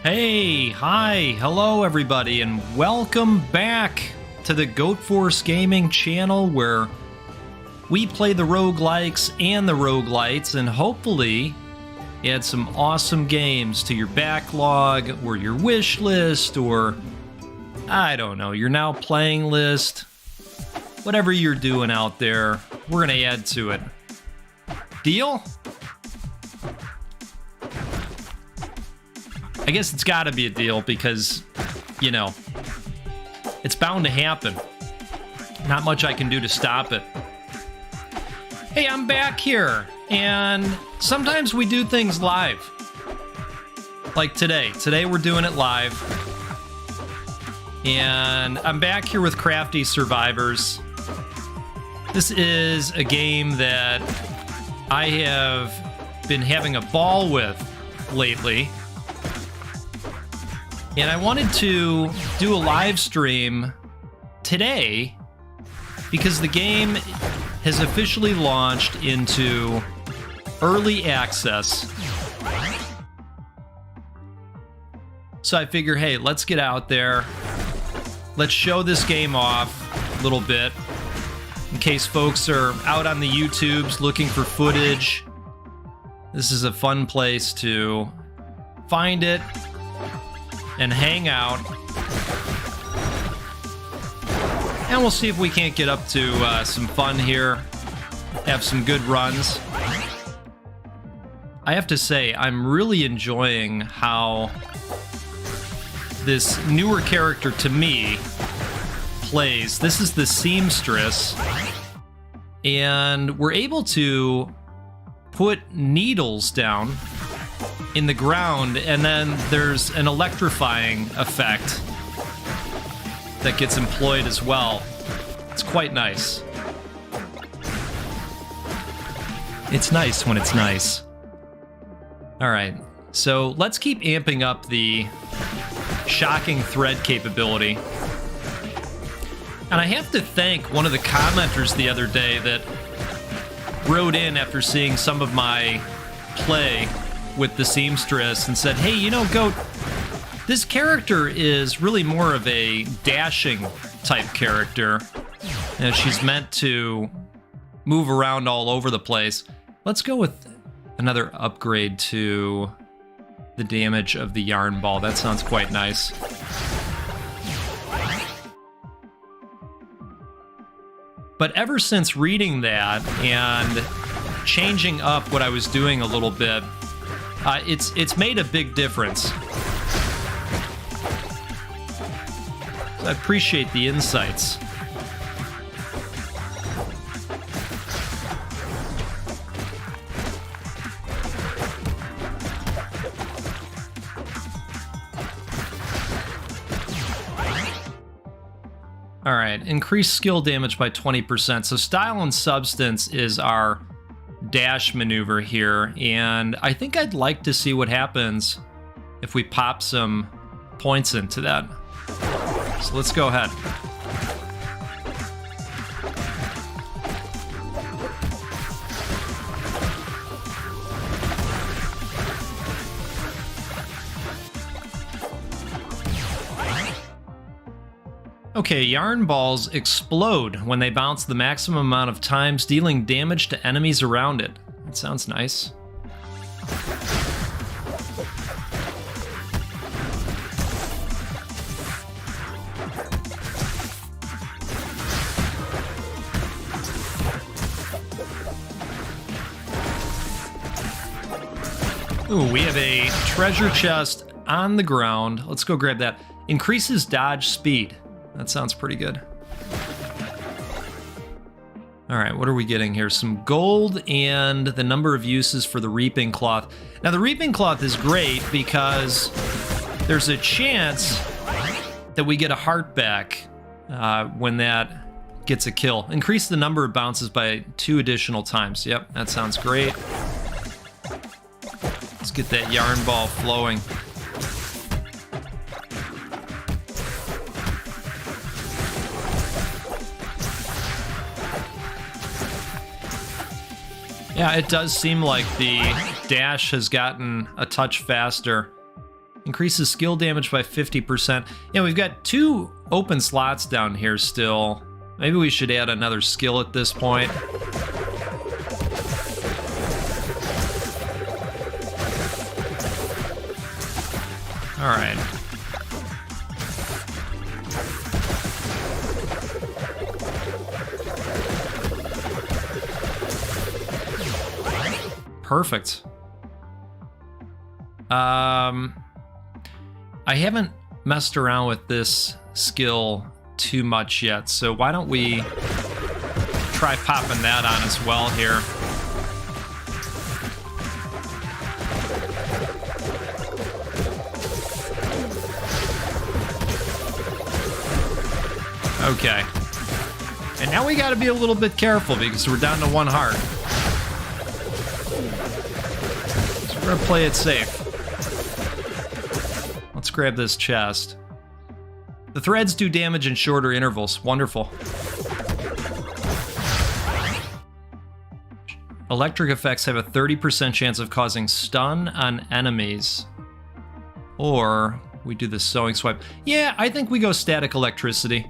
Hey, hi, hello everybody, and welcome back to the Goat Force Gaming channel where we play the roguelikes and the roguelites and hopefully add some awesome games to your backlog or your wish list or, I don't know, your now playing list. Whatever you're doing out there, we're going to add to it. Deal? I guess it's got to be a deal because, you know, it's bound to happen. Not much I can do to stop it. Hey, I'm back here, and sometimes we do things live. Like today. Today we're doing it live. And I'm back here with Crafty Survivors. This is a game that I have been having a ball with lately. And I wanted to do a live stream today because the game has officially launched into early access. So I figure, hey, let's get out there. Let's show this game off a little bit in case folks are out on the YouTubes looking for footage. This is a fun place to find it and hang out. And we'll see if we can't get up to some fun here, have some good runs. I have to say, I'm really enjoying how this newer character to me plays. This is the seamstress, and we're able to put needles down in the ground, and then there's an electrifying effect that gets employed as well. It's quite nice. It's nice when it's nice. All right, so let's keep amping up the shocking thread capability. And I have to thank one of the commenters the other day that wrote in after seeing some of my play with the seamstress and said, hey, you know, Goat, this character is really more of a dashing type character. And she's meant to move around all over the place. Let's go with another upgrade to the damage of the yarn ball. That sounds quite nice. But ever since reading that and changing up what I was doing a little bit, it's made a big difference. So I appreciate the insights. All right, increase skill damage by 20%. So style and substance is our dash maneuver here, and I think I'd like to see what happens if we pop some points into that. So let's go ahead. Okay, yarn balls explode when they bounce the maximum amount of times, dealing damage to enemies around it. That sounds nice. Ooh, we have a treasure chest on the ground. Let's go grab that. Increases dodge speed. That sounds pretty good. All right, what are we getting here? Some gold and the number of uses for the reaping cloth. Now, the reaping cloth is great because there's a chance that we get a heart back when that gets a kill. Increase the number of bounces by 2 additional times. Yep, that sounds great. Let's get that yarn ball flowing. Yeah, it does seem like the dash has gotten a touch faster. Increases skill damage by 50%. Yeah, we've got 2 open slots down here still. Maybe we should add another skill at this point. All right. Perfect. I haven't messed around with this skill too much yet, so why don't we try popping that on as well here. Okay. And now we gotta be a little bit careful because we're down to 1 heart. So we're gonna play it safe. Let's grab this chest. The threads do damage in shorter intervals. Wonderful. Electric effects have a 30% chance of causing stun on enemies. Or we do the sewing swipe. Yeah, I think we go static electricity.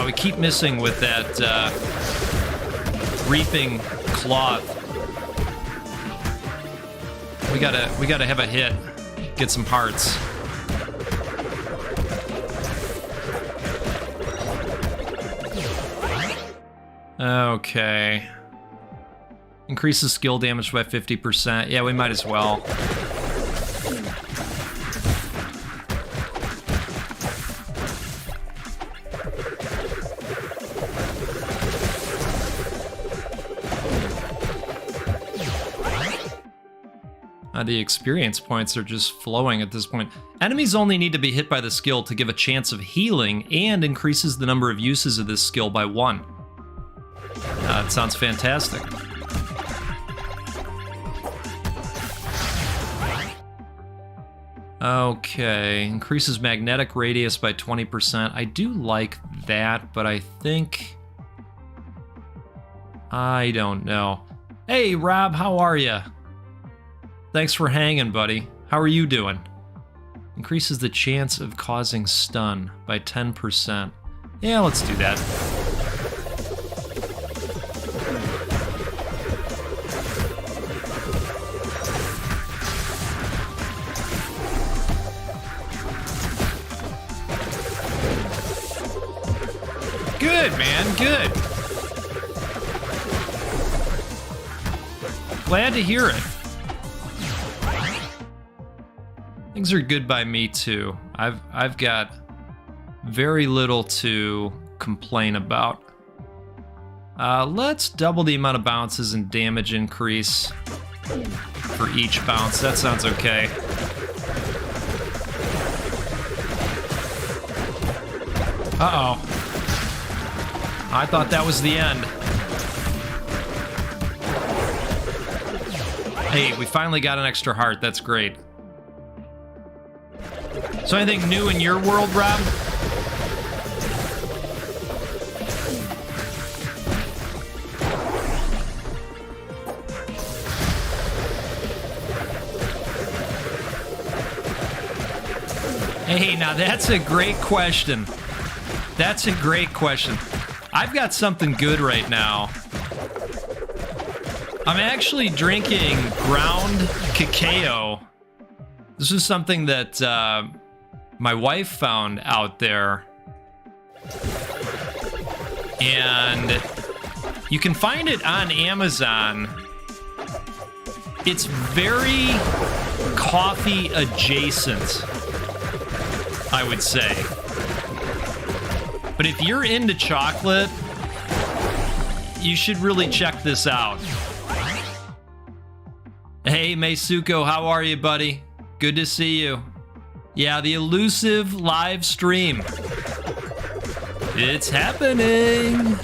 We keep missing with that reaping cloth. We gotta have a hit. Get some hearts. Okay. Increases skill damage by 50%. Yeah, we might as well. The experience points are just flowing at this point. Enemies only need to be hit by the skill to give a chance of healing and increases the number of uses of this skill by 1. It sounds fantastic. Okay, increases magnetic radius by 20%. I do like that, but I think... I don't know. Hey, Rob, how are ya? Thanks for hanging, buddy. How are you doing? Increases the chance of causing stun by 10%. Yeah, let's do that. Good, man, good. Glad to hear it. Things are good by me too. I've got very little to complain about. Let's double the amount of bounces and damage increase for each bounce. That sounds okay. Uh-oh. I thought that was the end. Hey, we finally got an extra heart. That's great. So anything new in your world, Rob? Hey, now that's a great question. That's a great question. I've got something good right now. I'm actually drinking ground cacao. This is something that my wife found out there. And you can find it on Amazon. It's very coffee adjacent, I would say. But if you're into chocolate, you should really check this out. Hey, Meisuko, how are you, buddy? Good to see you. Yeah, the elusive live stream. It's happening.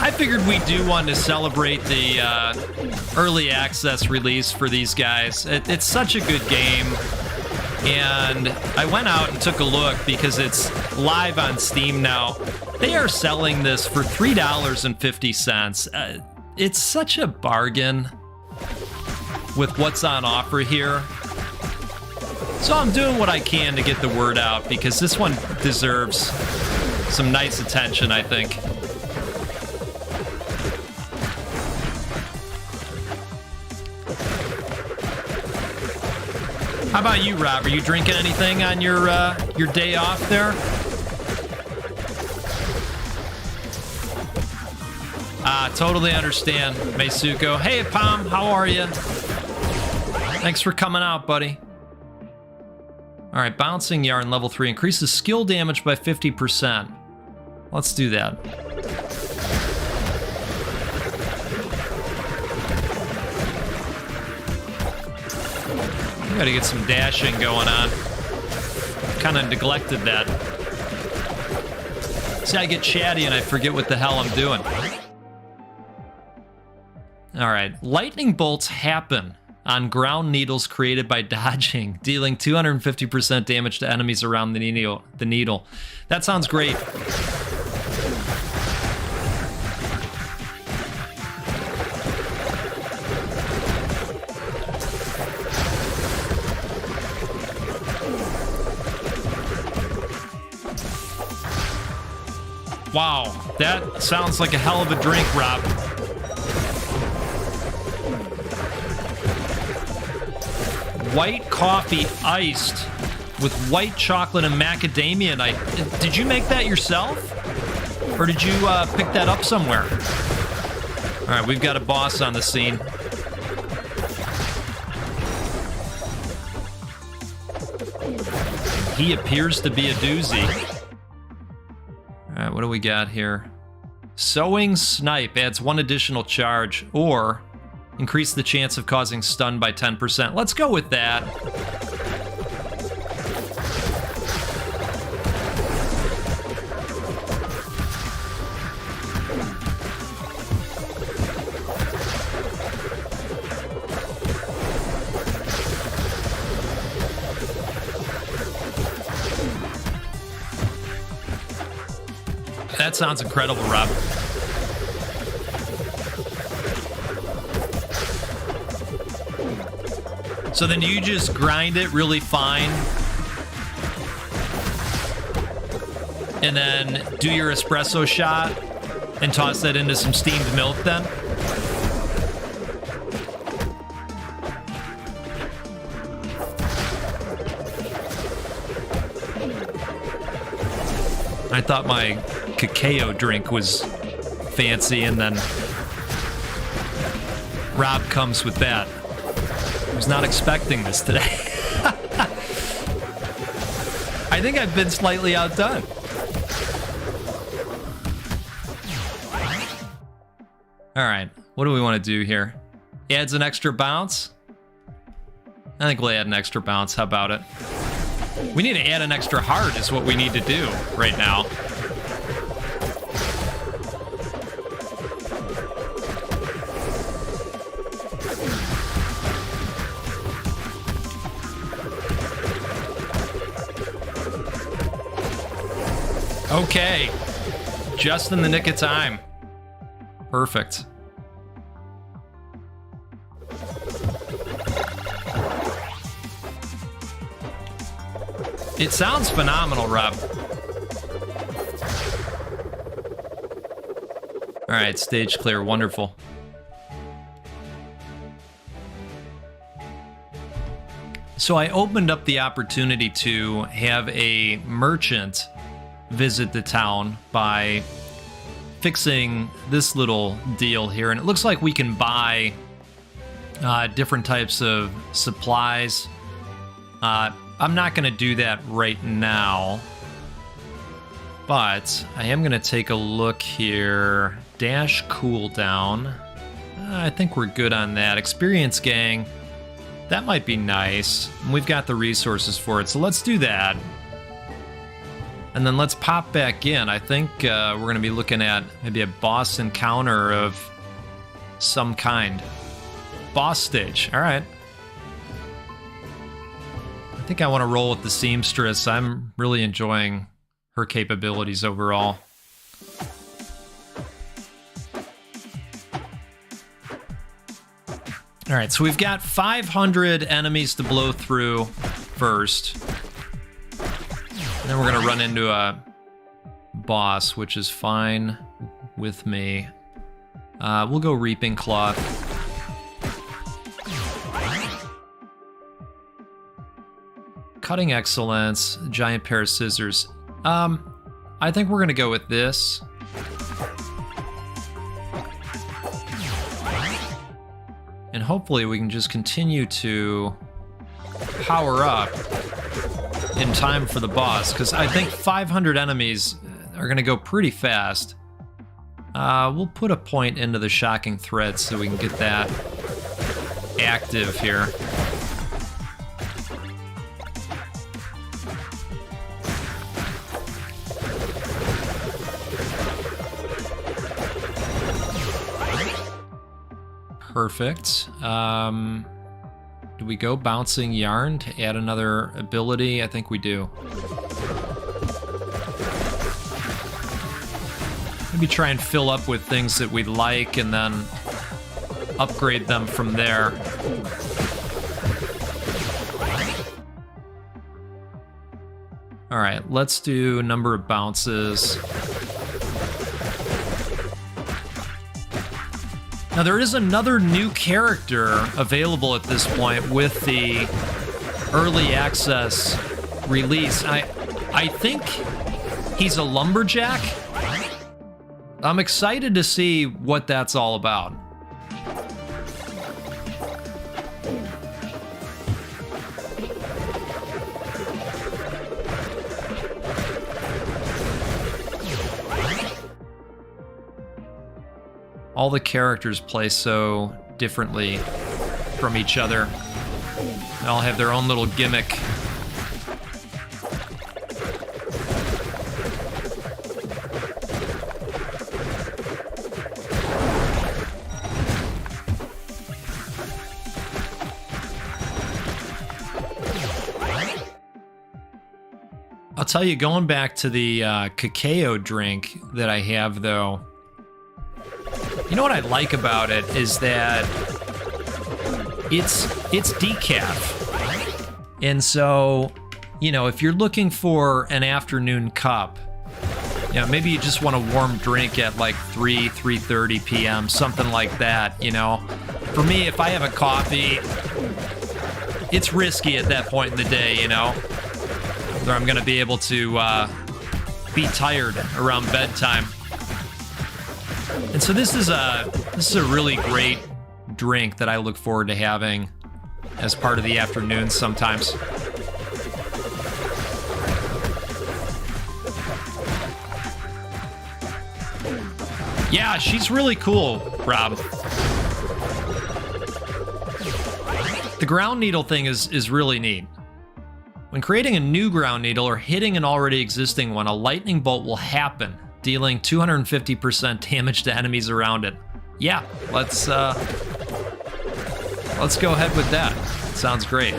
I figured we'd do one to celebrate the early access release for these guys. It's such a good game. And I went out and took a look because it's live on Steam now. They are selling this for $3.50. It's such a bargain with what's on offer here. So I'm doing what I can to get the word out because this one deserves some nice attention, I think. How about you, Rob? Are you drinking anything on your day off there? Totally understand, Meisuko. Hey, Pom, how are you? Thanks for coming out, buddy. All right, Bouncing Yarn level 3 increases skill damage by 50%. Let's do that. Gotta get some dashing going on. Kind of neglected that. See, I get chatty and I forget what the hell I'm doing. All right, lightning bolts happen on ground needles created by dodging, dealing 250% damage to enemies around the needle. That sounds great. Wow, that sounds like a hell of a drink, Rob. White coffee iced with white chocolate and macadamia nut. Did you make that yourself? Or did you pick that up somewhere? All right, we've got a boss on the scene. He appears to be a doozy. All right, what do we got here? Sowing Snipe adds 1 additional charge, or increase the chance of causing stun by 10%. Let's go with that. That sounds incredible, Rob. So then you just grind it really fine and then do your espresso shot and toss that into some steamed milk then? I thought my cacao drink was fancy, and then Rob comes with that. I was not expecting this today. I think I've been slightly outdone. All right, what do we want to do here? Adds an extra bounce? I think we'll add an extra bounce. How about it? We need to add an extra heart is what we need to do right now. Okay, just in the nick of time. Perfect. It sounds phenomenal, Rob. All right, stage clear, wonderful. So I opened up the opportunity to have a merchant visit the town by fixing this little deal here, and it looks like we can buy different types of supplies. I'm not going to do that right now, but I am going to take a look here. Dash cooldown. I think we're good on that. Experience gang. That might be nice. We've got the resources for it, so let's do that. And then let's pop back in. I think we're going to be looking at maybe a boss encounter of some kind. Boss stage. All right. I think I want to roll with the seamstress. I'm really enjoying her capabilities overall. All right, so we've got 500 enemies to blow through first. And then we're going to run into a boss, which is fine with me. We'll go Reaping Cloth. Cutting Excellence, giant pair of scissors. I think we're gonna go with this. And hopefully we can just continue to power up in time for the boss, because I think 500 enemies are gonna go pretty fast. We'll put a point into the Shocking Thread so we can get that active here. Perfect. Do we go Bouncing Yarn to add another ability? I think we do. Maybe try and fill up with things that we like and then upgrade them from there. All right, let's do number of bounces. Now there is another new character available at this point with the early access release. I think he's a lumberjack. I'm excited to see what that's all about. All the characters play so differently from each other. They all have their own little gimmick. I'll tell you, going back to the cacao drink that I have, though, you know what I like about it is that it's decaf. And so, you know, if you're looking for an afternoon cup, you know, maybe you just want a warm drink at like 3:30 p.m., something like that, you know. For me, if I have a coffee, it's risky at that point in the day, you know, where I'm going to be able to be tired around bedtime. And so this is a really great drink that I look forward to having as part of the afternoon sometimes. Yeah, she's really cool, Rob. The ground needle thing is really neat. When creating a new ground needle or hitting an already existing one, a lightning bolt will happen, dealing 250% damage to enemies around it. Yeah, let's go ahead with that. Sounds great.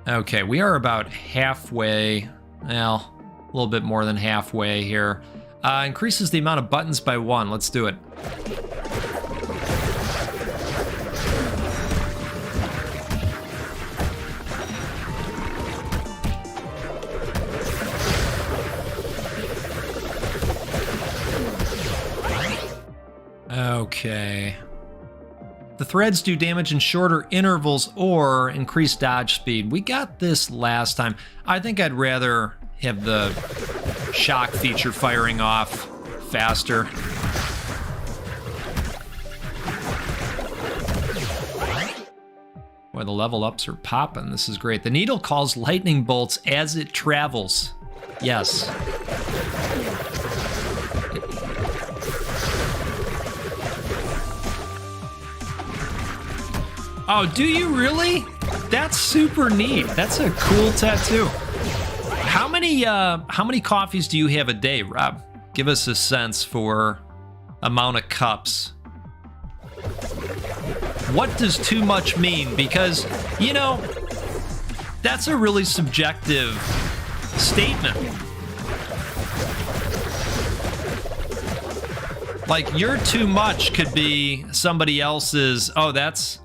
Okay, we are about halfway, well, a little bit more than halfway here. Increases the amount of buttons by 1. Let's do it. Okay. The threads do damage in shorter intervals or increase dodge speed. We got this last time. I think I'd rather have the shock feature firing off faster. Boy, the level ups are popping. This is great. The needle calls lightning bolts as it travels. Yes. Oh, do you really? That's super neat. That's a cool tattoo. How many coffees do you have a day, Rob? Give us a sense for amount of cups. What does too much mean? Because, you know, that's a really subjective statement. Like, your too much could be somebody else's, oh, that's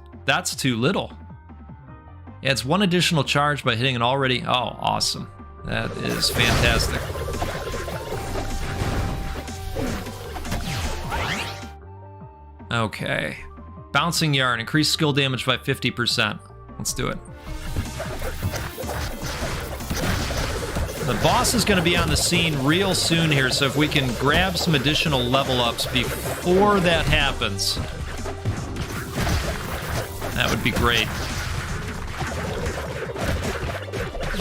too little. Yeah, it's 1 additional charge by hitting an already, oh, awesome. That is fantastic. Okay. Bouncing Yarn, increase skill damage by 50%. Let's do it. The boss is going to be on the scene real soon here, so if we can grab some additional level ups before that happens, that would be great.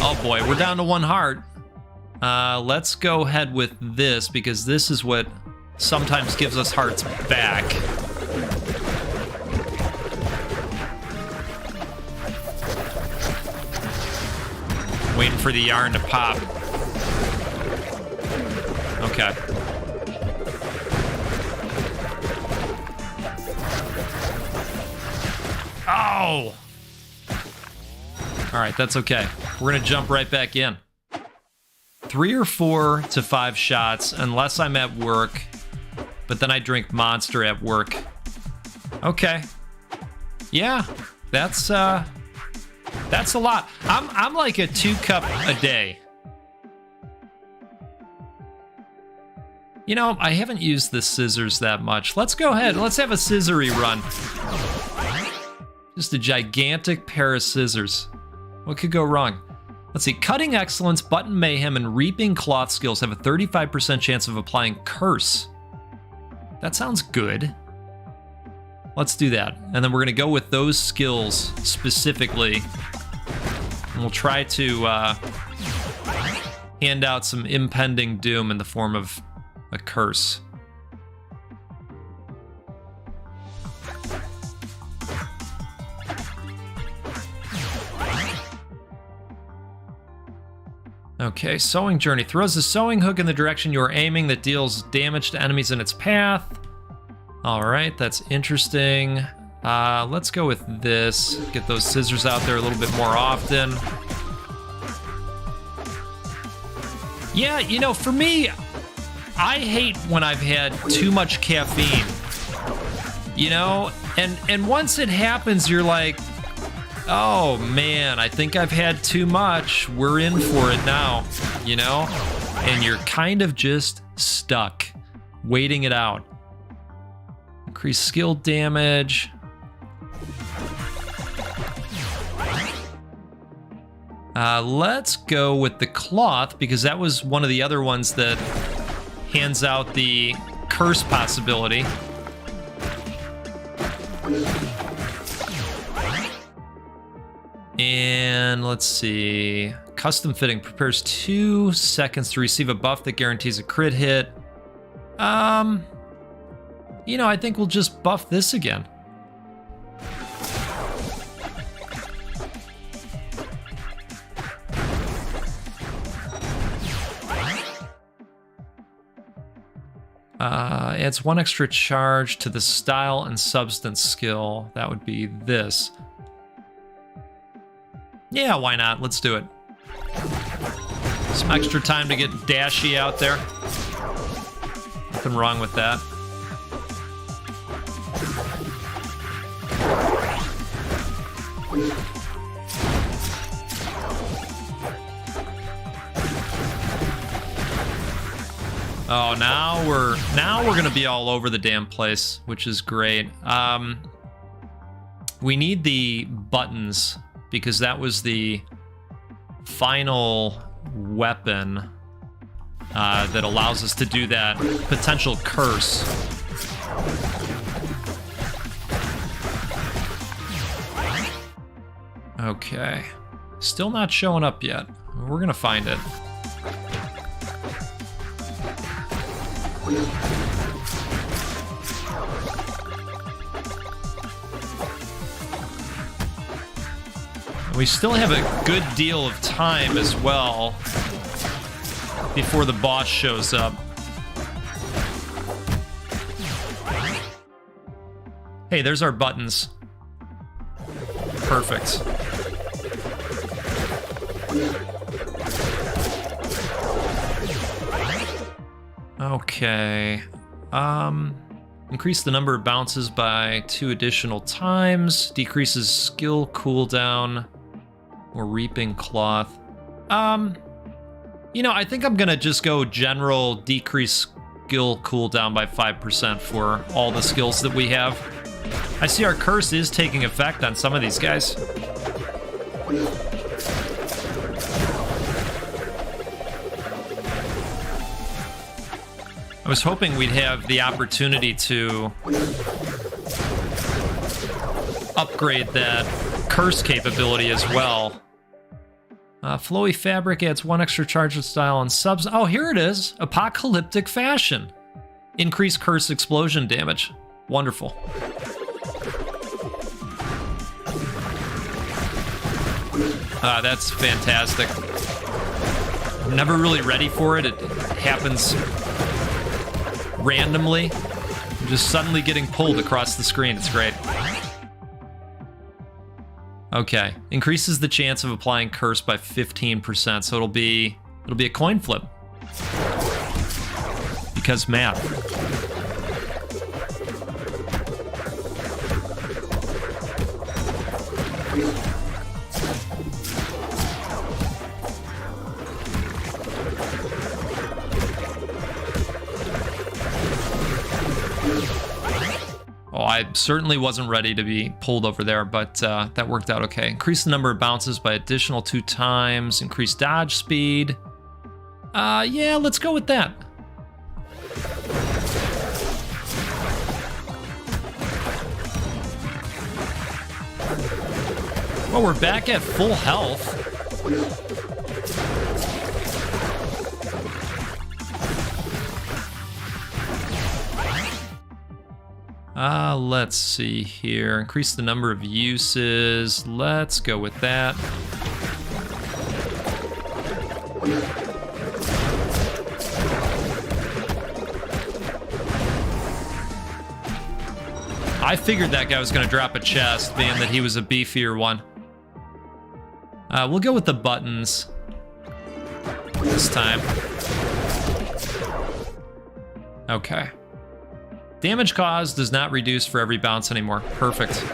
Oh boy, we're down to 1 heart. Let's go ahead with this, because this is what sometimes gives us hearts back. Waiting for the yarn to pop. Okay. Oh! Alright, that's okay. We're gonna jump right back in. 3 or 4 to 5 shots, unless I'm at work. But then I drink Monster at work. Okay. Yeah, that's a lot. I'm like a 2 cup a day. You know, I haven't used the scissors that much. Let's go ahead. Let's have a scissory run. Just a gigantic pair of scissors. What could go wrong? Let's see. Cutting Excellence, Button Mayhem, and Reaping Cloth skills have a 35% chance of applying Curse. That sounds good. Let's do that. And then we're going to go with those skills specifically. And we'll try to hand out some impending doom in the form of a curse. Okay, Sowing Journey. Throws the sowing hook in the direction you're aiming that deals damage to enemies in its path. All right, that's interesting. Let's go with this. Get those scissors out there a little bit more often. Yeah, you know, for me, I hate when I've had too much caffeine. You know, and once it happens, you're like, oh man, I think I've had too much. We're in for it now, you know? And you're kind of just stuck, waiting it out. Increase skill damage. Let's go with the cloth, because that was one of the other ones that hands out the curse possibility. And let's see. Custom fitting prepares 2 seconds to receive a buff that guarantees a crit hit. You know, I think we'll just buff this again. Adds 1 extra charge to the style and substance skill. That would be this. Yeah, why not? Let's do it. Some extra time to get dashy out there. Nothing wrong with that. Oh, now we're gonna be all over the damn place, which is great. We need the buttons, because that was the final weapon that allows us to do that potential curse. Okay. Still not showing up yet. We're gonna find it. We still have a good deal of time as well before the boss shows up. Hey, there's our buttons. Perfect. Okay. Increase the number of bounces by 2 additional times. Decreases skill cooldown. Or reaping cloth. You know, I think I'm gonna just go general decrease skill cooldown by 5% for all the skills that we have. I see our curse is taking effect on some of these guys. I was hoping we'd have the opportunity to upgrade that curse capability as well. Flowy fabric adds 1 extra charge of style and subs. Oh, here it is. Apocalyptic fashion. Increase curse explosion damage. Wonderful. That's fantastic. I'm never really ready for it. It happens randomly. I'm just suddenly getting pulled across the screen. It's great. Okay, increases the chance of applying curse by 15%, so it'll be a coin flip. Because math. Oh, I certainly wasn't ready to be pulled over there, but that worked out okay. Increase the number of bounces by additional 2 times. Increase dodge speed. Yeah, let's go with that. Well, we're back at full health. Let's see here. Increase the number of uses. Let's go with that. I figured that guy was going to drop a chest, being that he was a beefier one. We'll go with the buttons this time. Okay. Damage caused does not reduce for every bounce anymore. Perfect.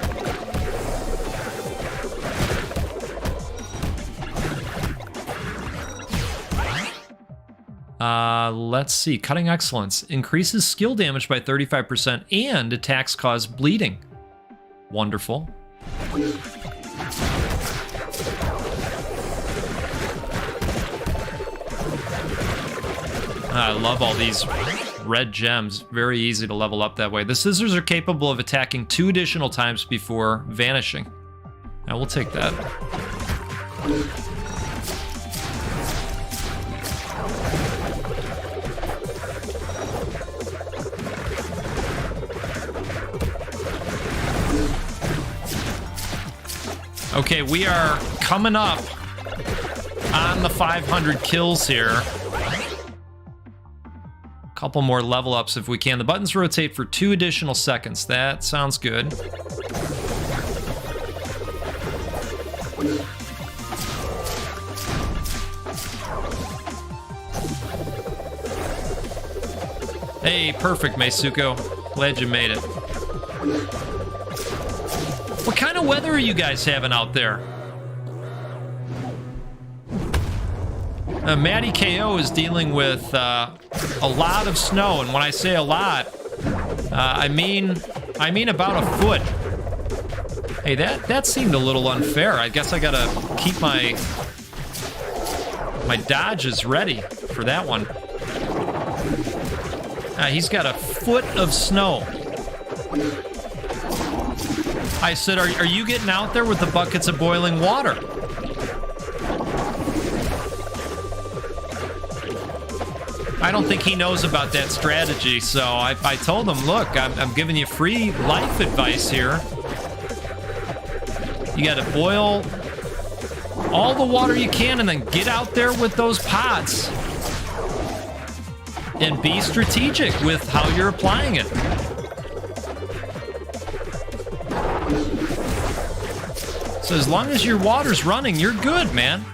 Let's see. Cutting Excellence. Increases skill damage by 35% and attacks cause bleeding. Wonderful. I love all these red gems. Very easy to level up that way. The scissors are capable of attacking 2 additional times before vanishing. Now we'll take that. Okay, we are coming up on the 500 kills here. Couple more level ups if we can. The buttons rotate for 2 additional seconds. That sounds good. Hey, perfect, Meisuko. Glad you made it. What kind of weather are you guys having out there? Maddie KO is dealing with a lot of snow, and when I say a lot, I mean about a foot. Hey, that seemed a little unfair. I guess I gotta keep my dodges ready for that one. He's got a foot of snow. I said, are you getting out there with the buckets of boiling water? I don't think he knows about that strategy, so I told him, look, I'm giving you free life advice here. You gotta boil all the water you can and then get out there with those pots and be strategic with how you're applying it. So as long as your water's running, you're good, man.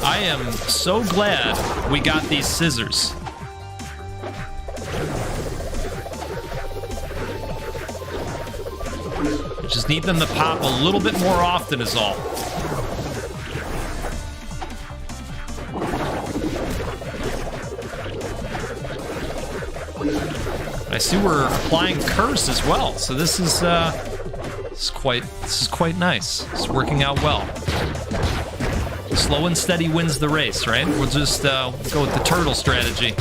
I am so glad we got these scissors. We just need them to pop a little bit more often is all. I see we're applying curse as well, so this is quite nice. It's working out well. Slow and steady wins the race, right? We'll just go with the turtle strategy.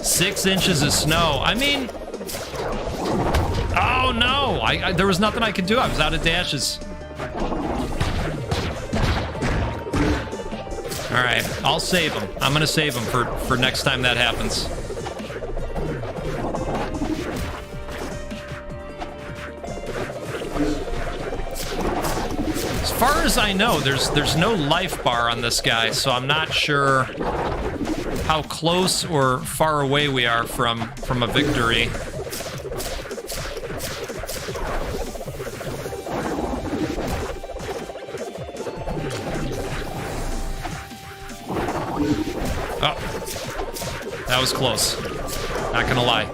Six inches of snow. I mean, oh no! There was nothing I could do. I was out of dashes. All right, I'll save him. I'm gonna save him for next time that happens. As far as I know, there's no life bar on this guy, so I'm not sure how close or far away we are from a victory. Oh, that was close. Not gonna lie.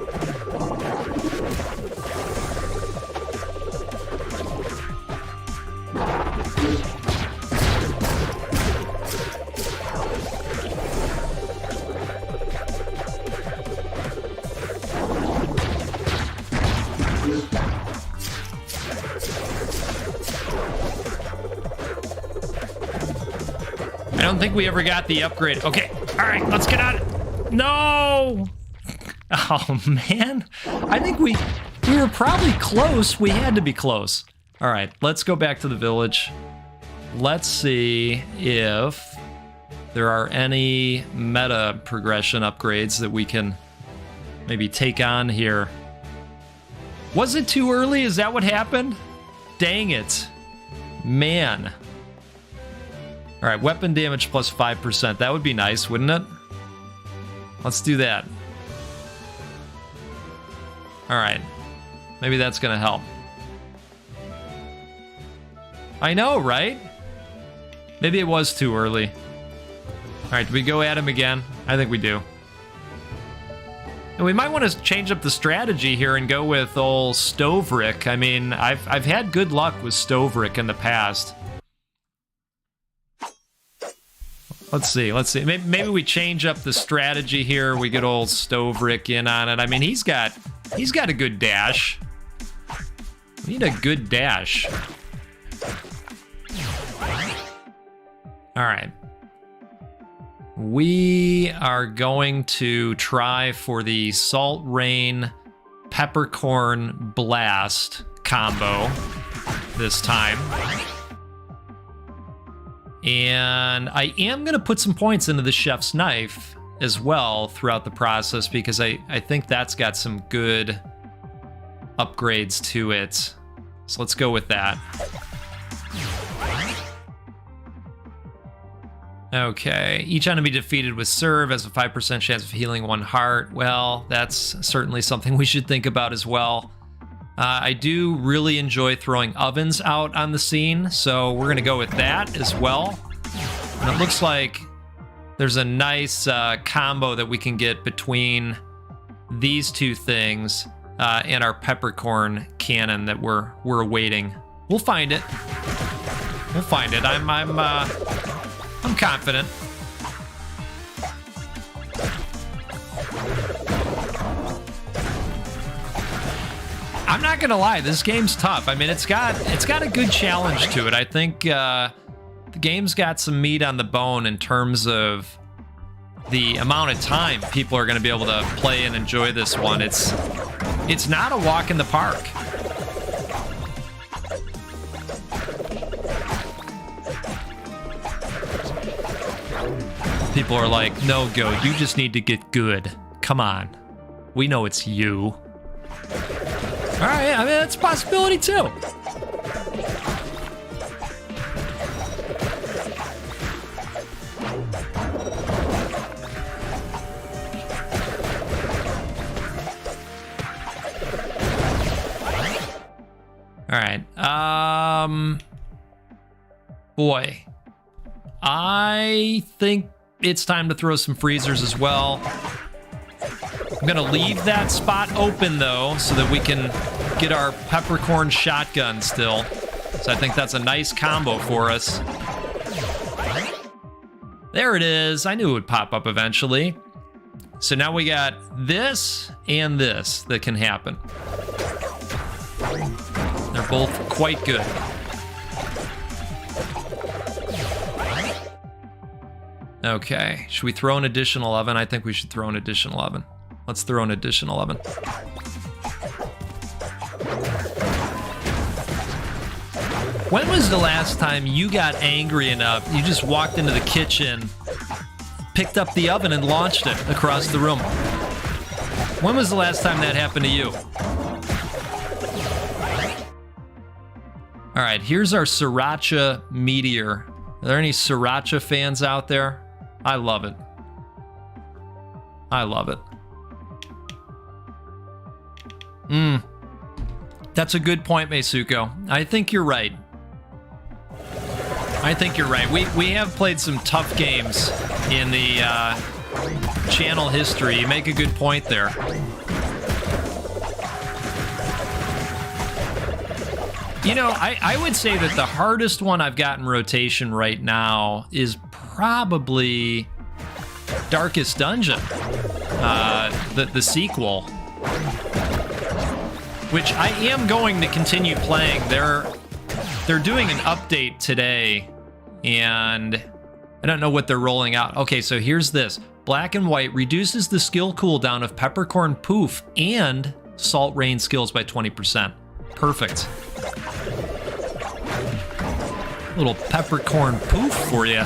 I don't think we ever got the upgrade. Okay, all right, let's get out. No! Oh, man. I think we were probably close. We had to be close. All right, let's go back to the village. Let's see if there are any meta progression upgrades that we can maybe take on here. Was it too early? Is that what happened? Dang it. Man. All right, weapon damage plus 5%. That would be nice, wouldn't it? Let's do that. All right. Maybe that's going to help. I know, right? Maybe it was too early. All right, do we go at him again? I think we do. And we might want to change up the strategy here and go with old Stoverick. I mean, I've had good luck with Stoverick in the past. Let's see. Maybe we change up the strategy here. We get old Stoverick in on it. I mean, he's got a good dash. We need a good dash. All right. We are going to try for the Salt Rain Peppercorn Blast combo this time. And I am going to put some points into the Chef's Knife as well throughout the process because I think that's got some good upgrades to it. So let's go with that. Okay, each enemy defeated with Serve has a 5% chance of healing 1 heart. Well, that's certainly something we should think about as well. I do really enjoy throwing ovens out on the scene, so we're gonna go with that as well. And it looks like there's a nice combo that we can get between these two things and our peppercorn cannon that we're awaiting. We'll find it. We'll find it. I'm confident. I'm not gonna lie, this game's tough. I mean, it's got a good challenge to it. I think the game's got some meat on the bone in terms of the amount of time people are gonna be able to play and enjoy this one. It's not a walk in the park. People are like, no, Goat, you just need to get good. Come on. We know it's you. All right, I mean, that's a possibility too. All right. Boy, I think it's time to throw some freezers as well. I'm gonna leave that spot open though, so that we can get our peppercorn shotgun still. So I think that's a nice combo for us. There it is. I knew it would pop up eventually. So now we got this and this that can happen. They're both quite good. Okay, should we throw an additional oven? I think we should throw an additional oven. Let's throw an additional oven. When was the last time you got angry enough, you just walked into the kitchen, picked up the oven and launched it across the room? When was the last time that happened to you? All right, here's our Sriracha Meteor. Are there any Sriracha fans out there? I love it. I love it. That's a good point, Meisuko. I think you're right. I think you're right. We have played some tough games in the channel history. You make a good point there. You know, I would say that the hardest one I've got in rotation right now is probably Darkest Dungeon, the sequel, which I am going to continue playing. They're doing an update today, and I don't know what they're rolling out. Okay, so here's this. Black and White reduces the skill cooldown of Peppercorn Poof and Salt Rain skills by 20%. Perfect. Little Peppercorn Poof for you.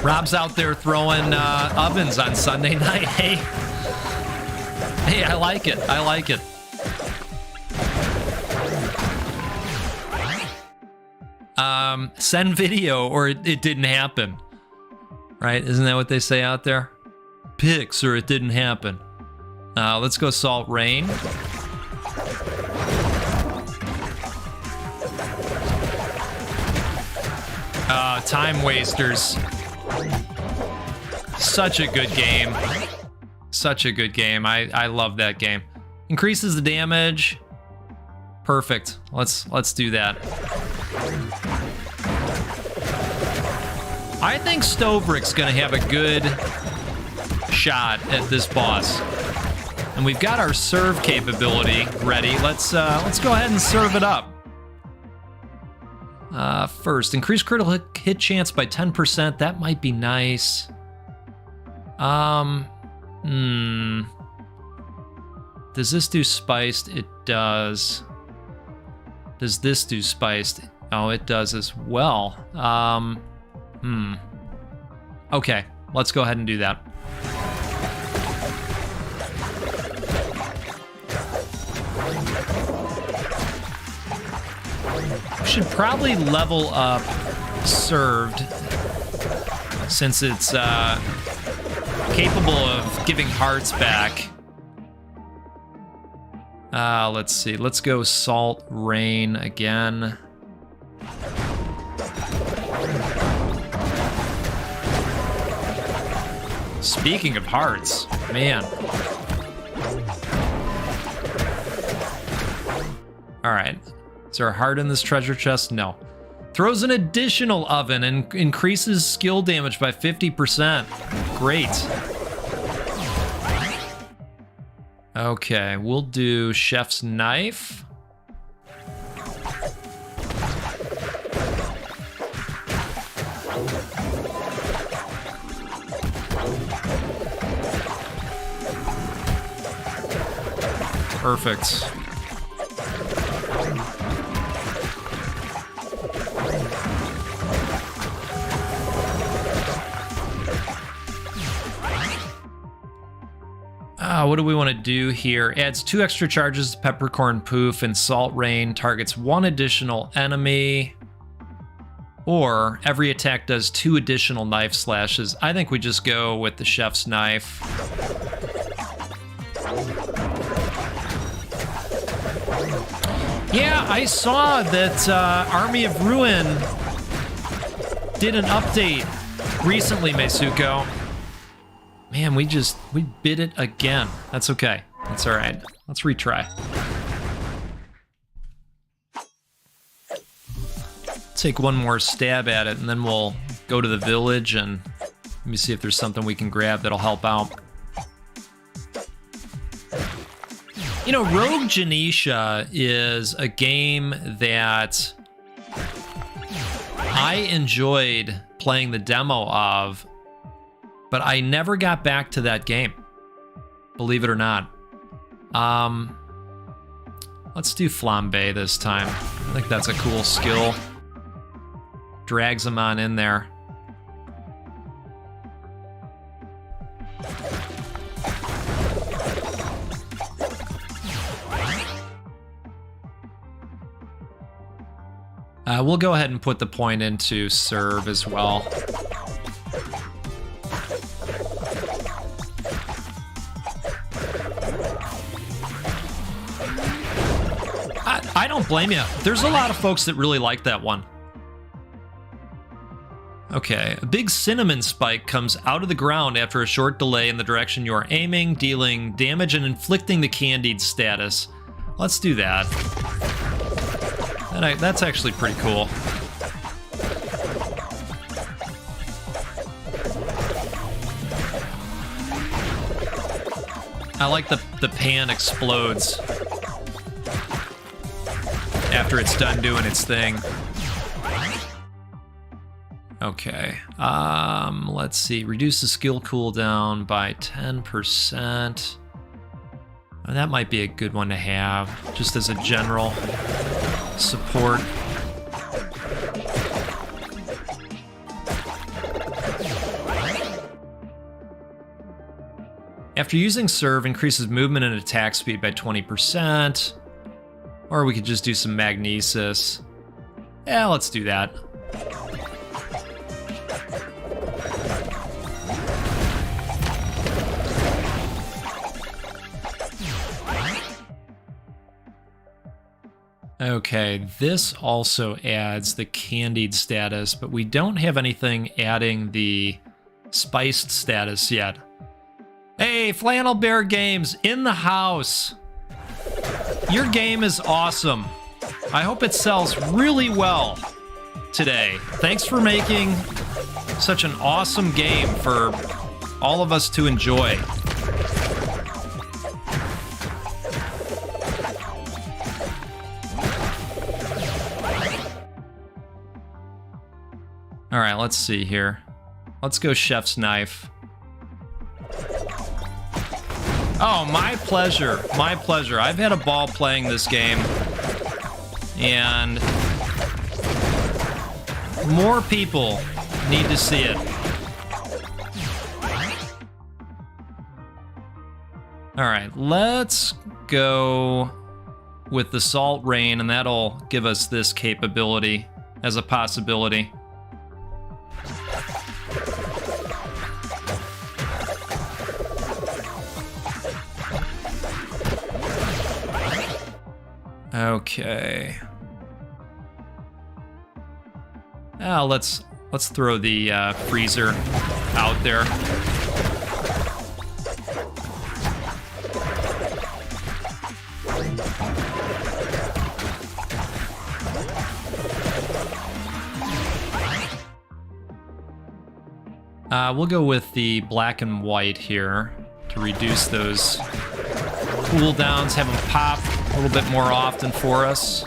Rob's out there throwing ovens on Sunday night. Hey, I like it. I like it. Send video or it didn't happen. Right? Isn't that what they say out there? Pics or it didn't happen. Let's go Salt Rain. Time Wasters. Such a good game. Such a good game. I love that game. Increases the damage. Perfect. Let's do that. I think Stovrick's gonna have a good shot at this boss. And we've got our serve capability ready. Let's go ahead and serve it up. First, increase critical hit chance by 10%. That might be nice. Does this do spiced? It does. Does this do spiced? Oh, it does as well. Okay, let's go ahead and do that. Should probably level up served, since it's capable of giving hearts back. Let's see. Let's go Salt Rain again. Speaking of hearts, man. All right. Is there a heart in this treasure chest? No. Throws an additional oven and increases skill damage by 50%. Great. Okay, we'll do Chef's Knife. Perfect. What do we want to do here? Adds 2 extra charges to Peppercorn Poof and Salt Rain. Targets 1 additional enemy. Or every attack does 2 additional knife slashes. I think we just go with the chef's knife. Yeah, I saw that Army of Ruin did an update recently, Meisuko. Man, we bit it again. That's okay. That's all right. Let's retry. Take one more stab at it, and then we'll go to the village and let me see if there's something we can grab that'll help out. You know, Rogue Janisha is a game that I enjoyed playing the demo of, but I never got back to that game, believe it or not. Let's do Flambe this time. I think that's a cool skill. Drags him on in there. We'll go ahead and put the point into serve as well. I don't blame you. There's a lot of folks that really like that one. Okay, a big cinnamon spike comes out of the ground after a short delay in the direction you are aiming, dealing damage and inflicting the candied status. Let's do that. That's actually pretty cool. I like the pan explodes after it's done doing its thing. Okay, let's see. Reduce the skill cooldown by 10%. Oh, that might be a good one to have, just as a general support. After using serve, increases movement and attack speed by 20%. Or we could just do some magnesis. Yeah, let's do that. Okay, this also adds the candied status, but we don't have anything adding the spiced status yet. Hey, Flannel Bear Games in the house. Your game is awesome. I hope it sells really well today. Thanks for making such an awesome game for all of us to enjoy. All right, let's see here. Let's go chef's knife. Oh, my pleasure. My pleasure. I've had a ball playing this game. And more people need to see it. All right, let's go with the Salt Rain, and that'll give us this capability as a possibility. Okay. Let's throw the freezer out there. We'll go with the black and white here to reduce those cooldowns, have them pop a little bit more often for us.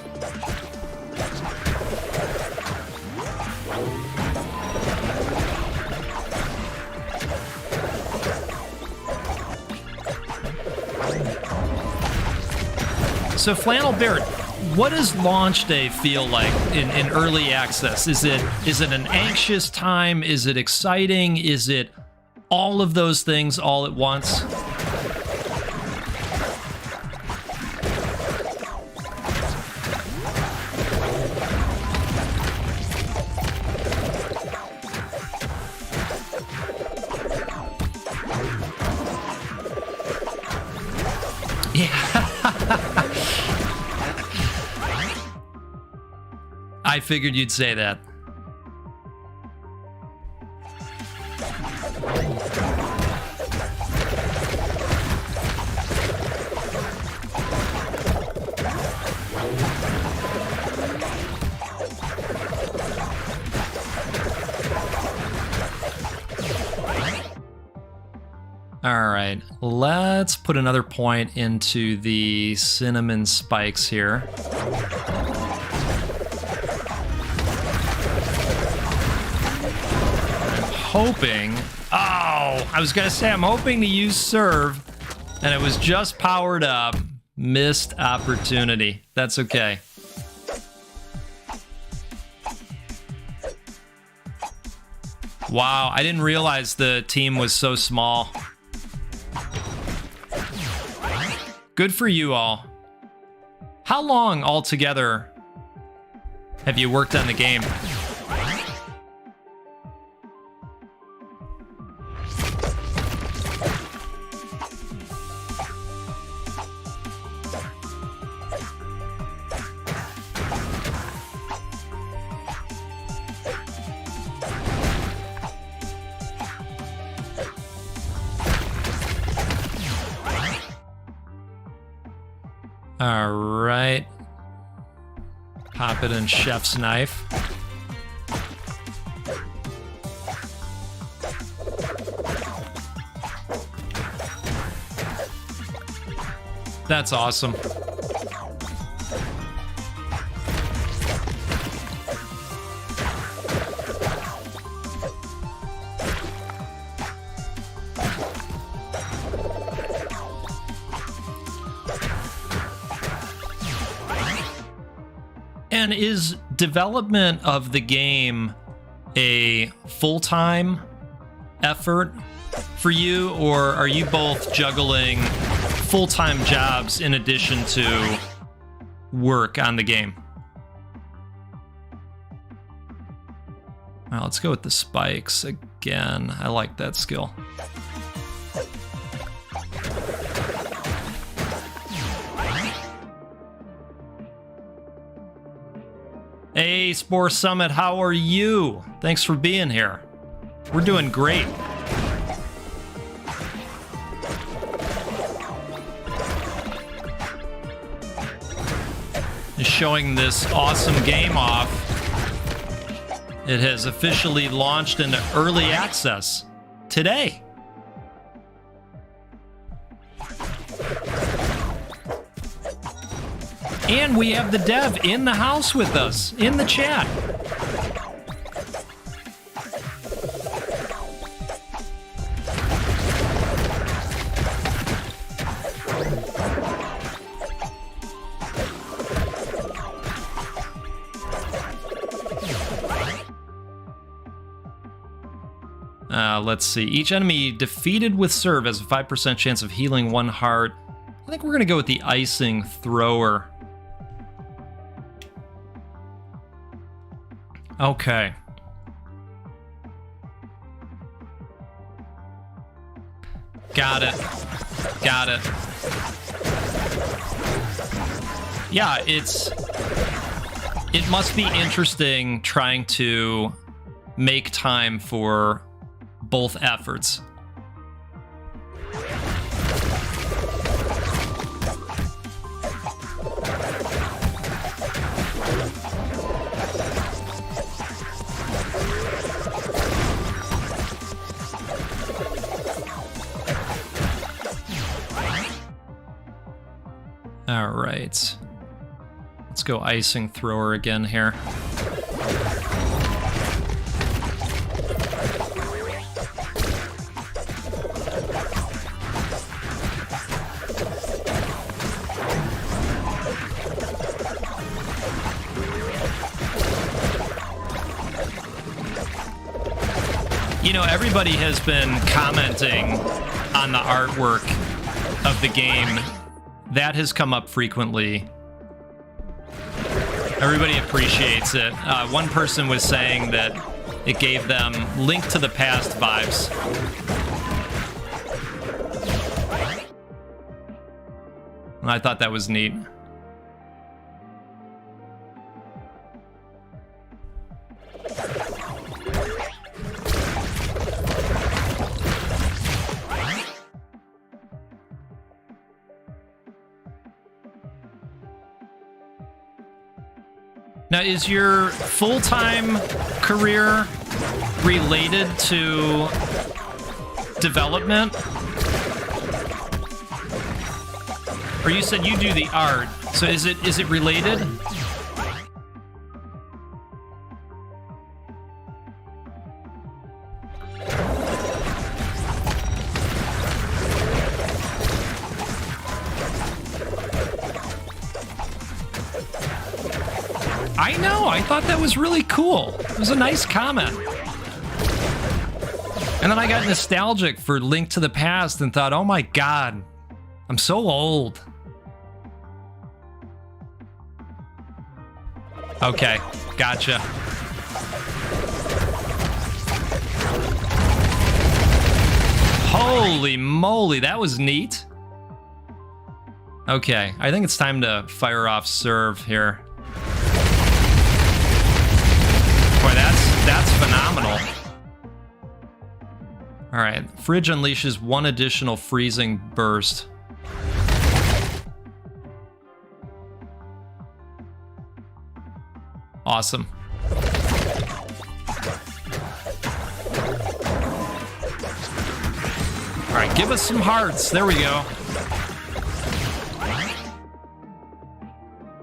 So Flannel Bear, what does launch day feel like in early access? Is it an anxious time? Is it exciting? Is it all of those things all at once? I figured you'd say that. All right, let's put another point into the cinnamon spikes here. Hoping, I was gonna say I'm hoping to use serve, and it was just powered up. Missed opportunity. That's okay. Wow, I didn't realize the team was so small. Good for you all. How long altogether have you worked on the game? All right. Pop it in chef's knife. That's awesome. And is development of the game a full-time effort for you, or are you both juggling full-time jobs in addition to work on the game? Well, let's go with the spikes again. I like that skill. Hey, Spore Summit, how are you? Thanks for being here. We're doing great. Just showing this awesome game off. It has officially launched into early access today. And we have the dev in the house with us, in the chat. Let's see. Each enemy defeated with serve has a 5% chance of healing 1 heart. I think we're going to go with the icing thrower. Okay. Got it. Got it. Yeah, it must be interesting trying to make time for both efforts. All right. Let's go icing thrower again here. You know, everybody has been commenting on the artwork of the game. That has come up frequently. Everybody appreciates it. One person was saying that it gave them Link to the Past vibes. and I thought that was neat. Now, is your full-time career related to development? Or you said you do the art, so is it related? I know, I thought that was really cool. It was a nice comment. And then I got nostalgic for Link to the Past and thought, oh my god, I'm so old. Okay, gotcha. Holy moly, that was neat. Okay, I think it's time to fire off serve here. Boy, that's phenomenal. All right, fridge unleashes one additional freezing burst. Awesome. All right, give us some hearts. There we go.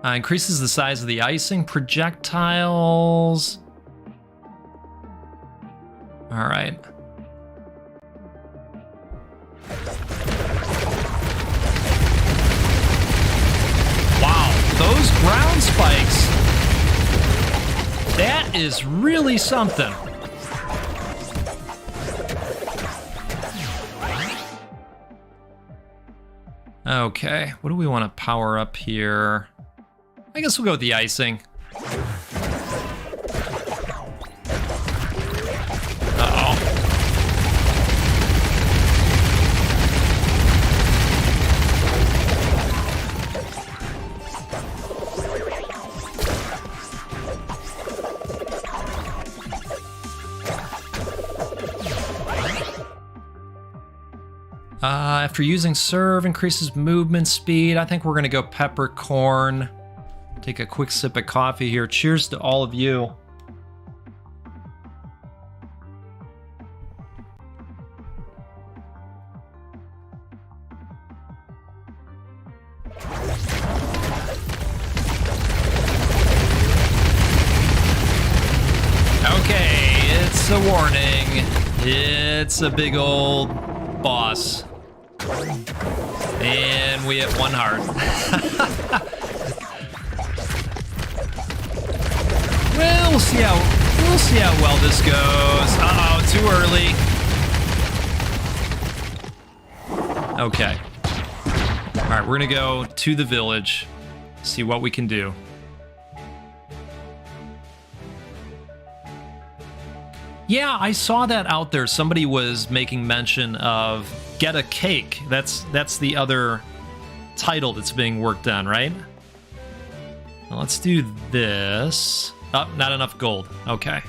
Increases the size of the icing projectiles. All right. Wow, those ground spikes. That is really something. Okay, what do we want to power up here? I guess we'll go with the icing. After using serve, increases movement speed. I think we're gonna go peppercorn. Take a quick sip of coffee here. Cheers to all of you. Okay, it's a warning. It's a big old boss. And we hit one heart. Well, we'll see how well this goes. Uh-oh, too early. Okay. All right, we're gonna go to the village, see what we can do. Yeah, I saw that out there. Somebody was making mention of Get a Cake. That's the other title that's being worked on, right? Well, let's do this. Oh, not enough gold. Okay.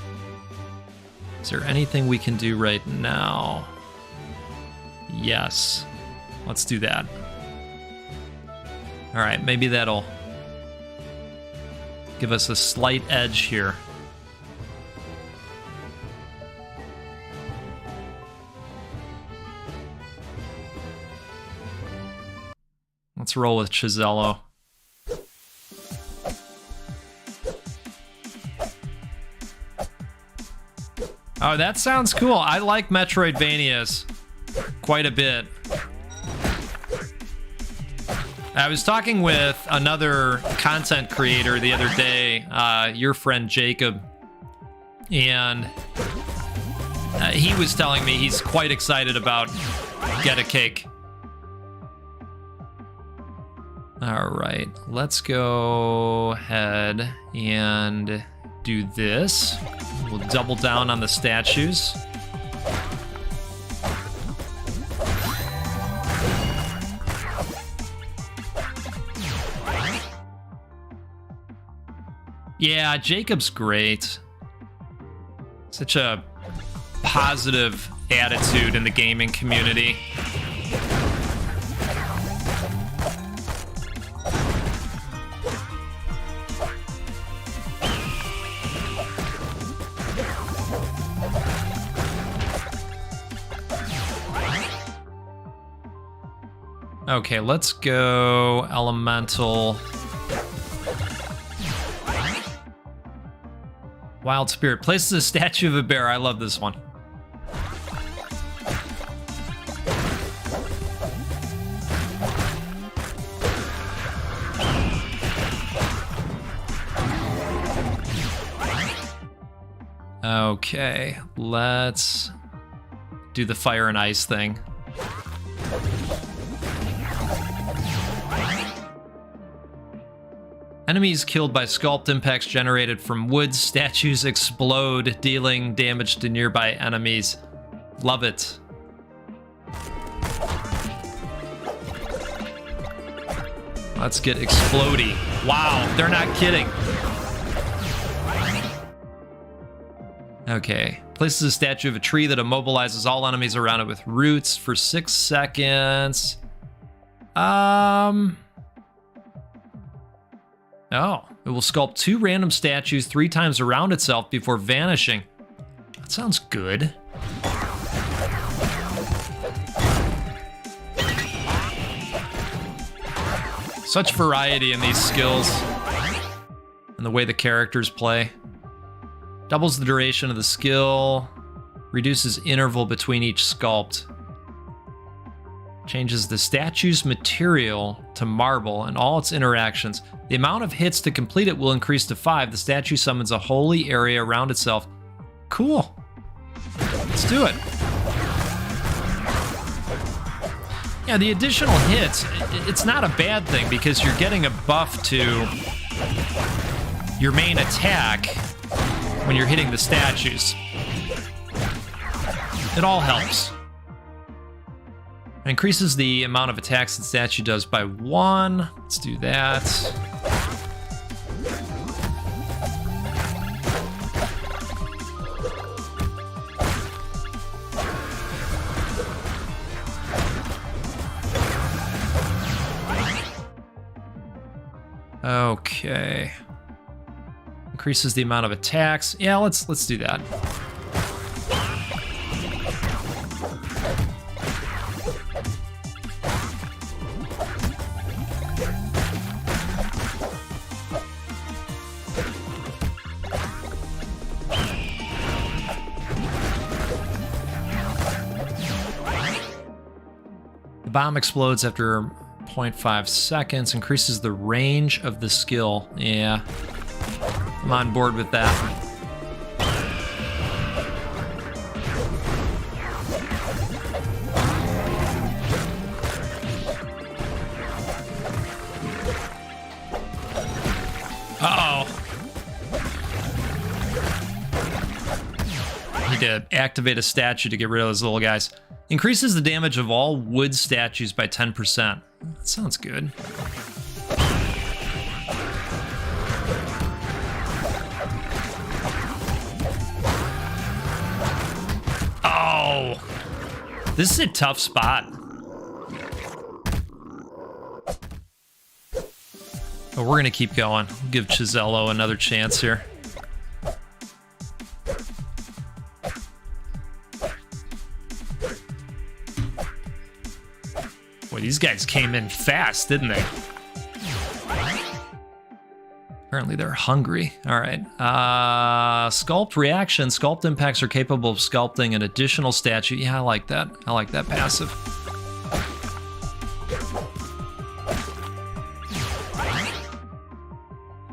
Is there anything we can do right now? Yes. Let's do that. All right, maybe that'll give us a slight edge here. Let's roll with Chisello. Oh, that sounds cool. I like Metroidvanias quite a bit. I was talking with another content creator the other day, your friend Jacob, and he was telling me he's quite excited about Get a Cake. All right, let's go ahead and do this. We'll double down on the statues. Yeah, Jacob's great. Such a positive attitude in the gaming community. Okay, let's go elemental. Wild Spirit places a statue of a bear. I love this one. Okay, let's do the fire and ice thing. Enemies killed by sculpt impacts generated from wood statues explode, dealing damage to nearby enemies. Love it. Let's get explodey. Wow, they're not kidding. Okay. Places a statue of a tree that immobilizes all enemies around it with roots for 6 seconds. Oh, it will sculpt 2 random statues 3 times around itself before vanishing. That sounds good. Such variety in these skills and the way the characters play. Doubles the duration of the skill, reduces interval between each sculpt. Changes the statue's material to marble and all its interactions. The amount of hits to complete it will increase to 5. The statue summons a holy area around itself. Cool. Let's do it. Yeah, the additional hits, it's not a bad thing because you're getting a buff to your main attack when you're hitting the statues. It all helps. It increases the amount of attacks the statue does by 1. Let's do that. Okay. Increases the amount of attacks. Yeah, let's do that. The bomb explodes after 0.5 seconds, increases the range of the skill. Yeah, I'm on board with that. Uh-oh. Need to activate a statue to get rid of those little guys. Increases the damage of all wood statues by 10%. That sounds good. Oh! This is a tough spot. But we're gonna keep going. We'll give Chisello another chance here. Boy, these guys came in fast, didn't they? Apparently they're hungry. All right. Sculpt reaction. Sculpt impacts are capable of sculpting an additional statue. Yeah, I like that. I like that passive.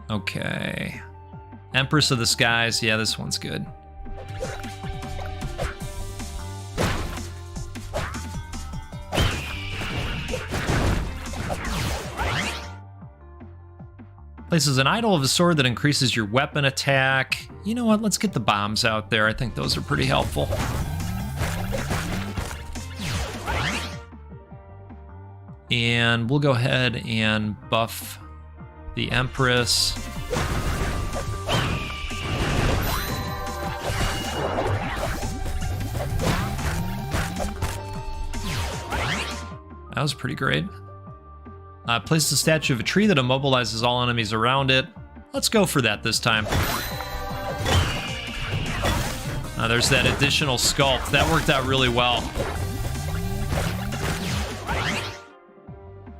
Okay. Empress of the Skies. Yeah, this one's good. Places an idol of a sword that increases your weapon attack. You know what? Let's get the bombs out there. I think those are pretty helpful. And we'll go ahead and buff the Empress. That was pretty great. Place the statue of a tree that immobilizes all enemies around it. Let's go for that this time. There's that additional sculpt. That worked out really well.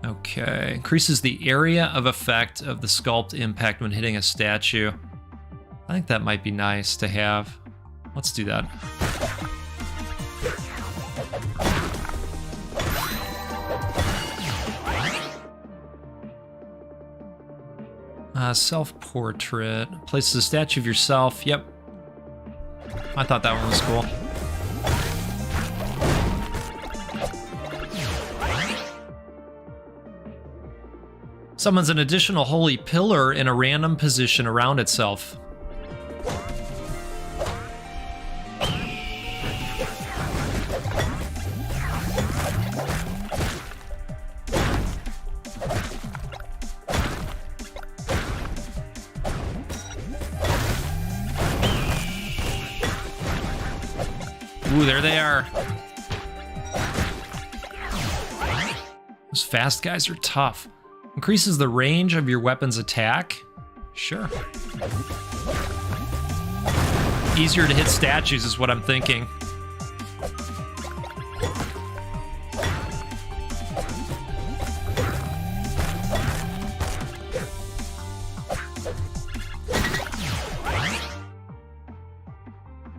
Okay. Increases the area of effect of the sculpt impact when hitting a statue. I think that might be nice to have. Let's do that. Self-portrait. Places a statue of yourself. Yep. I thought that one was cool. Summons an additional holy pillar in a random position around itself. Ooh, there they are. Those fast guys are tough. Increases the range of your weapon's attack? Sure. Easier to hit statues is what I'm thinking.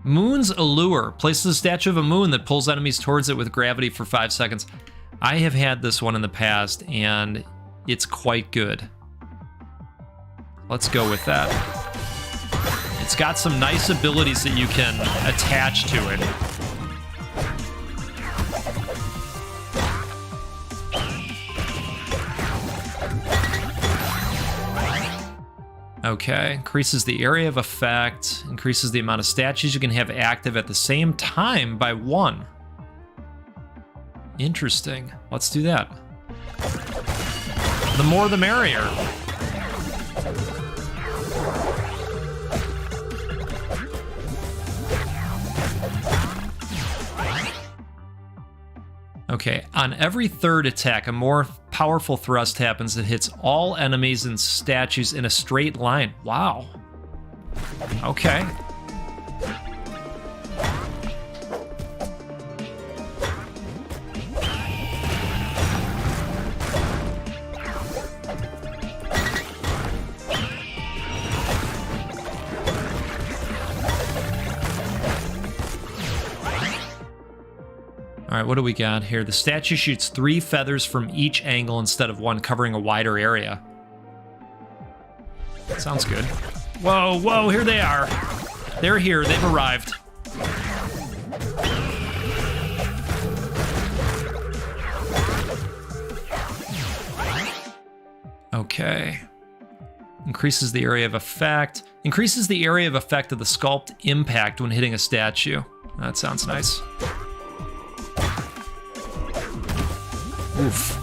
Moon's Allure. Places a statue of a moon that pulls enemies towards it with gravity for 5 seconds. I have had this one in the past, and it's quite good. Let's go with that. It's got some nice abilities that you can attach to it. Okay, increases the area of effect, increases the amount of statues you can have active at the same time by 1. Interesting. Let's do that. The more the merrier. Okay, on every third attack, a more powerful thrust happens that hits all enemies and statues in a straight line. Wow. Okay. All right, what do we got here? The statue shoots 3 feathers from each angle instead of 1, covering a wider area. Sounds good. Whoa, whoa, here they are. They're here, they've arrived. Okay. Increases the area of effect. Increases the area of effect of the sculpt impact when hitting a statue. That sounds nice. Oof.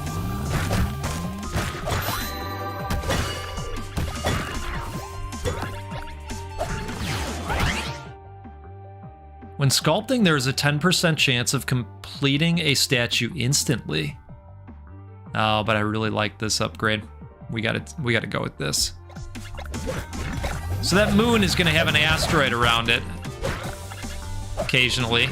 When sculpting, there is a 10% chance of completing a statue instantly. Oh, but I really like this upgrade. We gotta go with this. So that moon is gonna have an asteroid around it. Occasionally.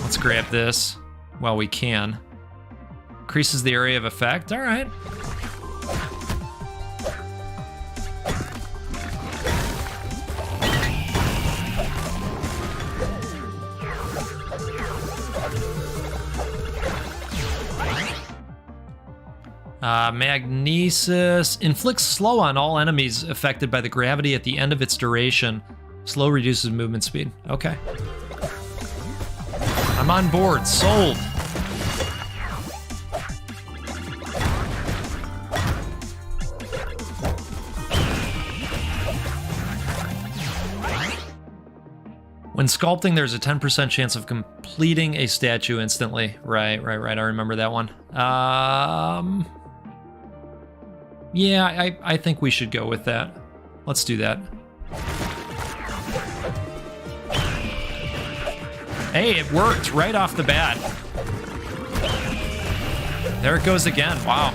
Let's grab this while we can. Increases the area of effect. All right. Magnesis inflicts slow on all enemies affected by the gravity at the end of its duration. Slow reduces movement speed. Okay. I'm on board. Sold. When sculpting, there's a 10% chance of completing a statue instantly. Right. I remember that one. Yeah, I think we should go with that. Let's do that. Hey, it worked right off the bat. There it goes again. Wow.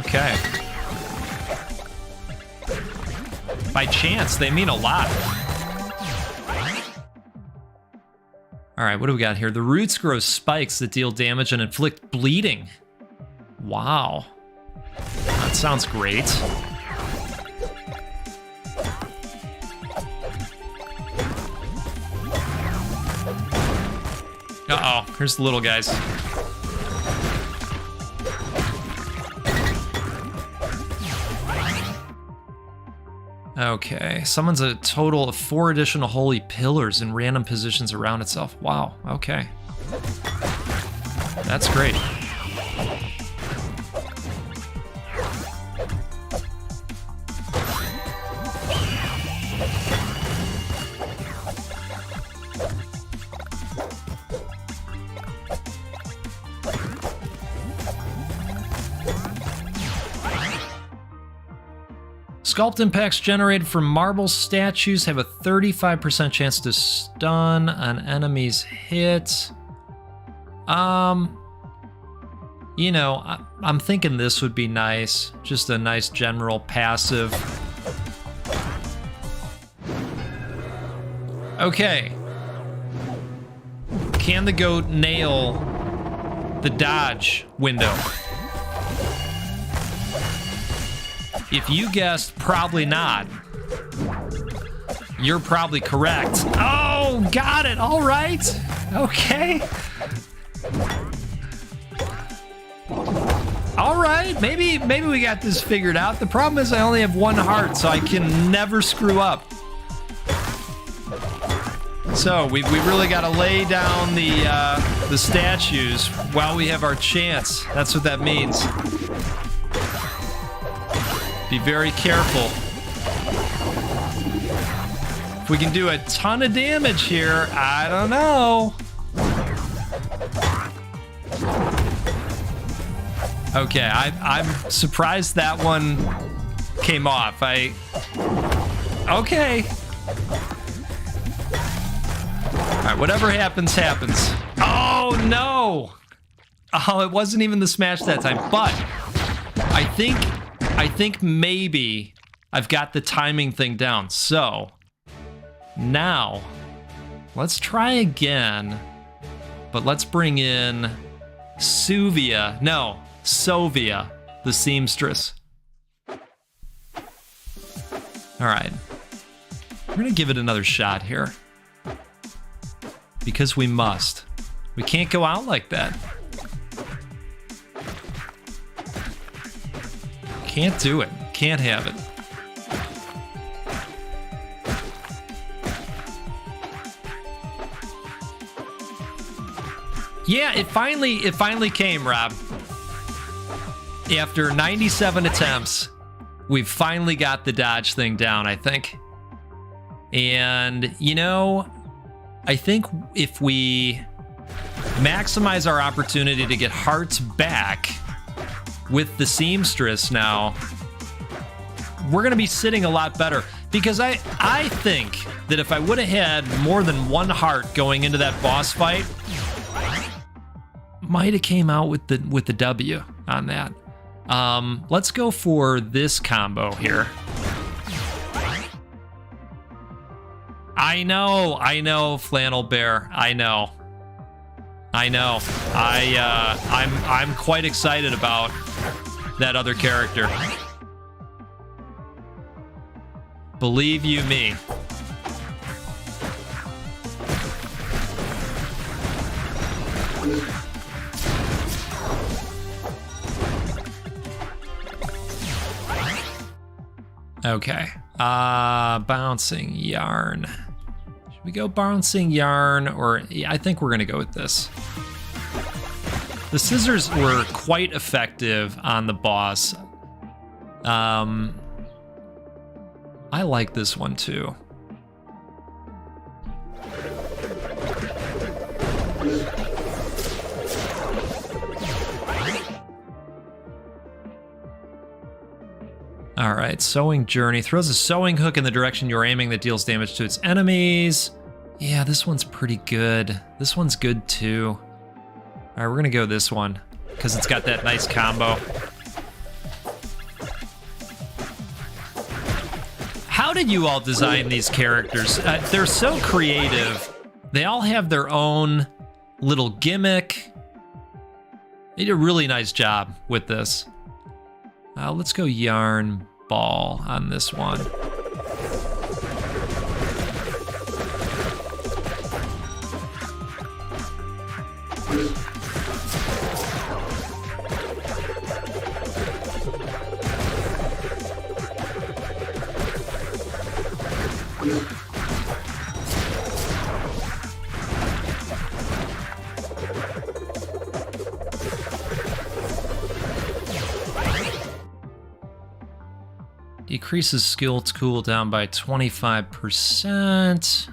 Okay. By chance, they mean a lot. All right, what do we got here? The roots grow spikes that deal damage and inflict bleeding. Wow. That sounds great. Uh-oh, here's the little guys. Okay, summons a total of 4 additional holy pillars in random positions around itself. Wow, okay. That's great. Sculpt impacts generated from marble statues have a 35% chance to stun an enemy's hit. You know, I'm thinking this would be nice. Just a nice general passive. Okay. Can the goat nail the dodge window? If you guessed probably not, you're probably correct. Oh, got it. All right. Okay. All right. Maybe we got this figured out. The problem is I only have 1 heart, so I can never screw up. So we really got to lay down the statues while we have our chance. That's what that means. Be very careful. If we can do a ton of damage here, I don't know. Okay, I'm surprised that one came off. Okay. All right, whatever happens, happens. Oh, no. Oh, it wasn't even the smash that time, but I think maybe I've got the timing thing down. So now let's try again, but let's bring in Suvia. No, Sovia, the seamstress. All right, we're gonna give it another shot here because we must. We can't go out like that. Can't do it. Can't have it. Yeah, it finally came, Rob. After 97 attempts, we've finally got the dodge thing down, I think. And, you know, I think if we maximize our opportunity to get hearts back with the seamstress now, we're going to be sitting a lot better. Because I think that if I would have had more than 1 heart going into that boss fight, might have came out with the W on that. Let's go for this combo here. I know, Flannel Bear. I know. I'm quite excited about that other character. Believe you me. Okay. Bouncing yarn. Should we go bouncing yarn, or yeah, I think we're gonna go with this. The scissors were quite effective on the boss. I like this one too. All right, sewing journey. Throws a sewing hook in the direction you're aiming that deals damage to its enemies. Yeah, this one's pretty good. This one's good too. All right, we're gonna go this one because it's got that nice combo. How did you all design these characters? They're so creative. They all have their own little gimmick. They did a really nice job with this. Let's go yarn ball on this one. Decreases skill cooldown by 25%.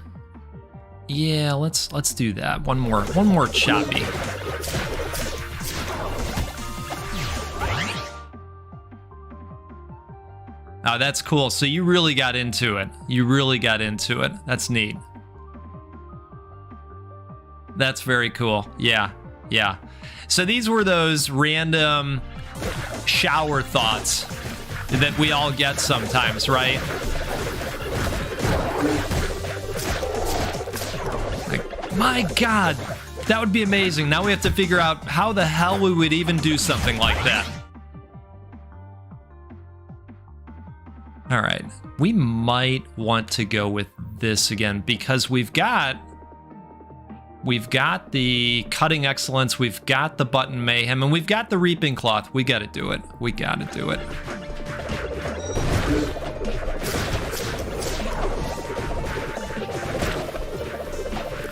Yeah, let's do that. One more choppy. Oh, that's cool. So you really got into it. You really got into it. That's neat. That's very cool. Yeah, yeah. So these were those random shower thoughts that we all get sometimes, right? Like, my God, that would be amazing. Now we have to figure out how the hell we would even do something like that. All right, we might want to go with this again because we've got the cutting excellence, we've got the button mayhem, and we've got the reaping cloth. We got to do it. We got to do it.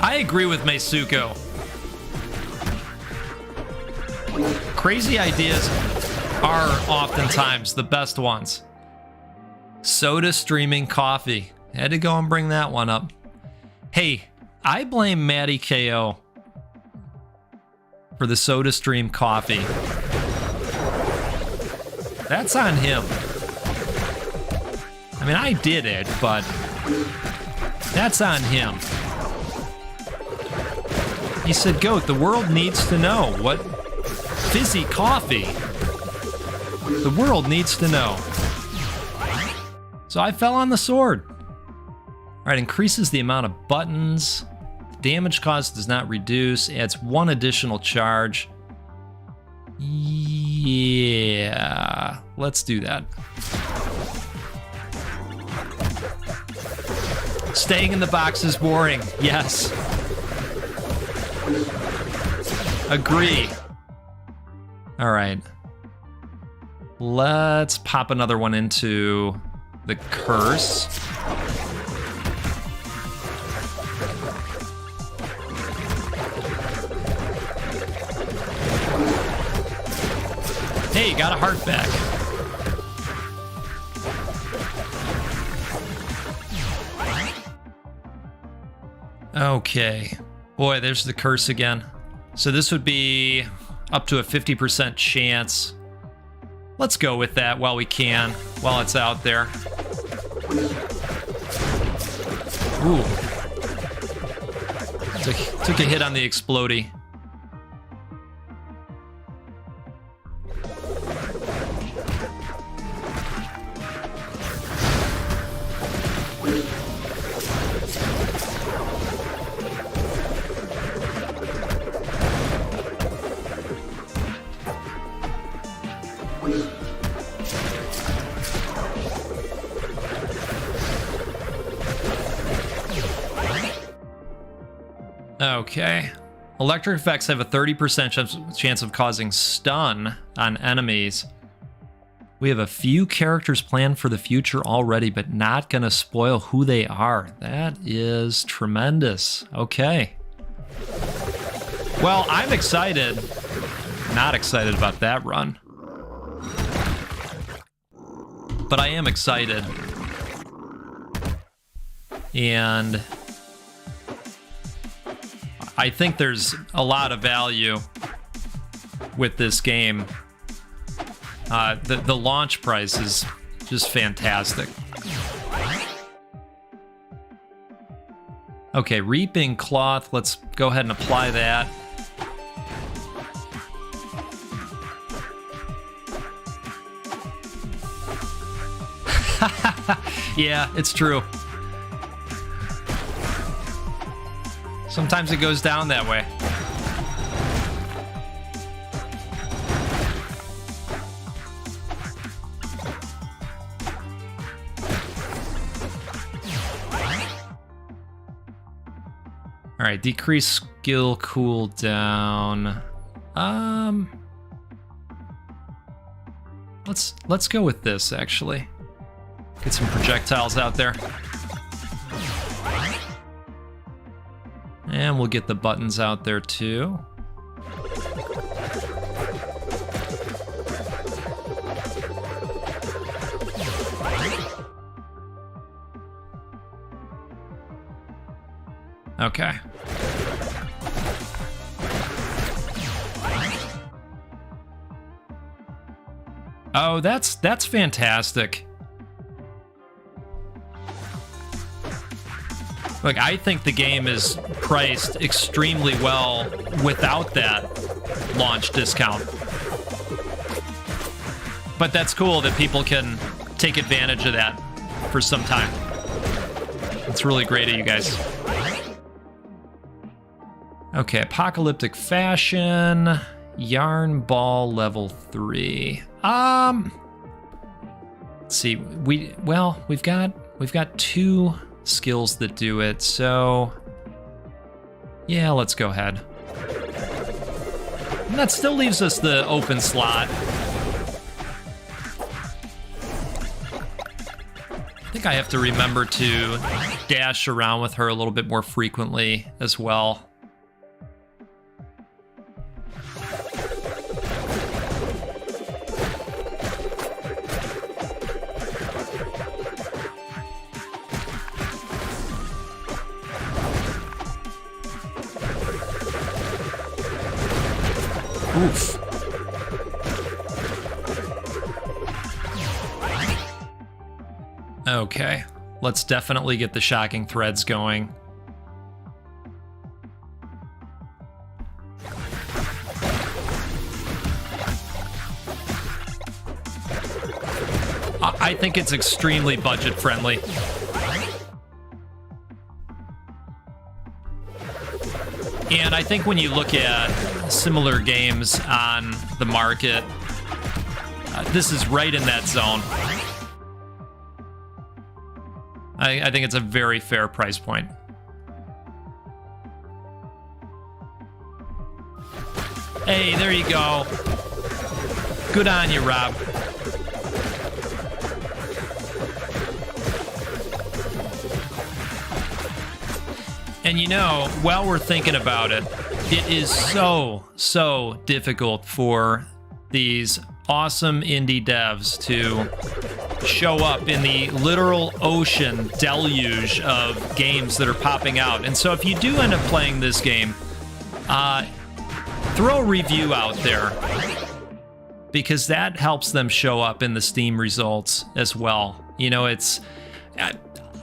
I agree with Meisuko. Crazy ideas are oftentimes the best ones. Soda streaming coffee. Had to go and bring that one up. Hey, I blame Matty KO for the Soda Stream coffee. That's on him. I mean, I did it, but that's on him. He said, Goat, the world needs to know what fizzy coffee. The world needs to know. So I fell on the sword. All right, increases the amount of buttons. Damage cost does not reduce. Adds one additional charge. Yeah, let's do that. Staying in the box is boring. Yes. Agree. All right. Let's pop another one into the curse. Hey, got a heart back. Okay. Boy, there's the curse again. So this would be up to a 50% chance. Let's go with that while we can, while it's out there. Ooh. Took a hit on the explodey. Okay. Electric effects have a 30% chance of causing stun on enemies. We have a few characters planned for the future already, but not gonna spoil who they are. That is tremendous. Okay. Well, I'm excited. Not excited about that run. But I am excited. And I think there's a lot of value with this game. The launch price is just fantastic. Okay, reaping cloth. Let's go ahead and apply that. Yeah, it's true. Sometimes it goes down that way. All right, decrease skill cooldown. Let's go with this actually. Get some projectiles out there. And we'll get the buttons out there too. Okay. Oh, that's fantastic. Look, I think the game is priced extremely well without that launch discount. But that's cool that people can take advantage of that for some time. It's really great of you guys. Okay, Apocalyptic Fashion, Yarn Ball level 3. Let's see. We've got 2 skills that do it, so yeah, let's go ahead. And that still leaves us the open slot. I think I have to remember to dash around with her a little bit more frequently as well. Oof. Okay, let's definitely get the shocking threads going. I think it's extremely budget friendly. And I think when you look at similar games on the market, this is right in that zone. I think it's a very fair price point. Hey, there you go. Good on you, Rob. And you know, while we're thinking about it, it is so difficult for these awesome indie devs to show up in the literal ocean deluge of games that are popping out. And so if you do end up playing this game, throw a review out there, because that helps them show up in the Steam results as well. You know,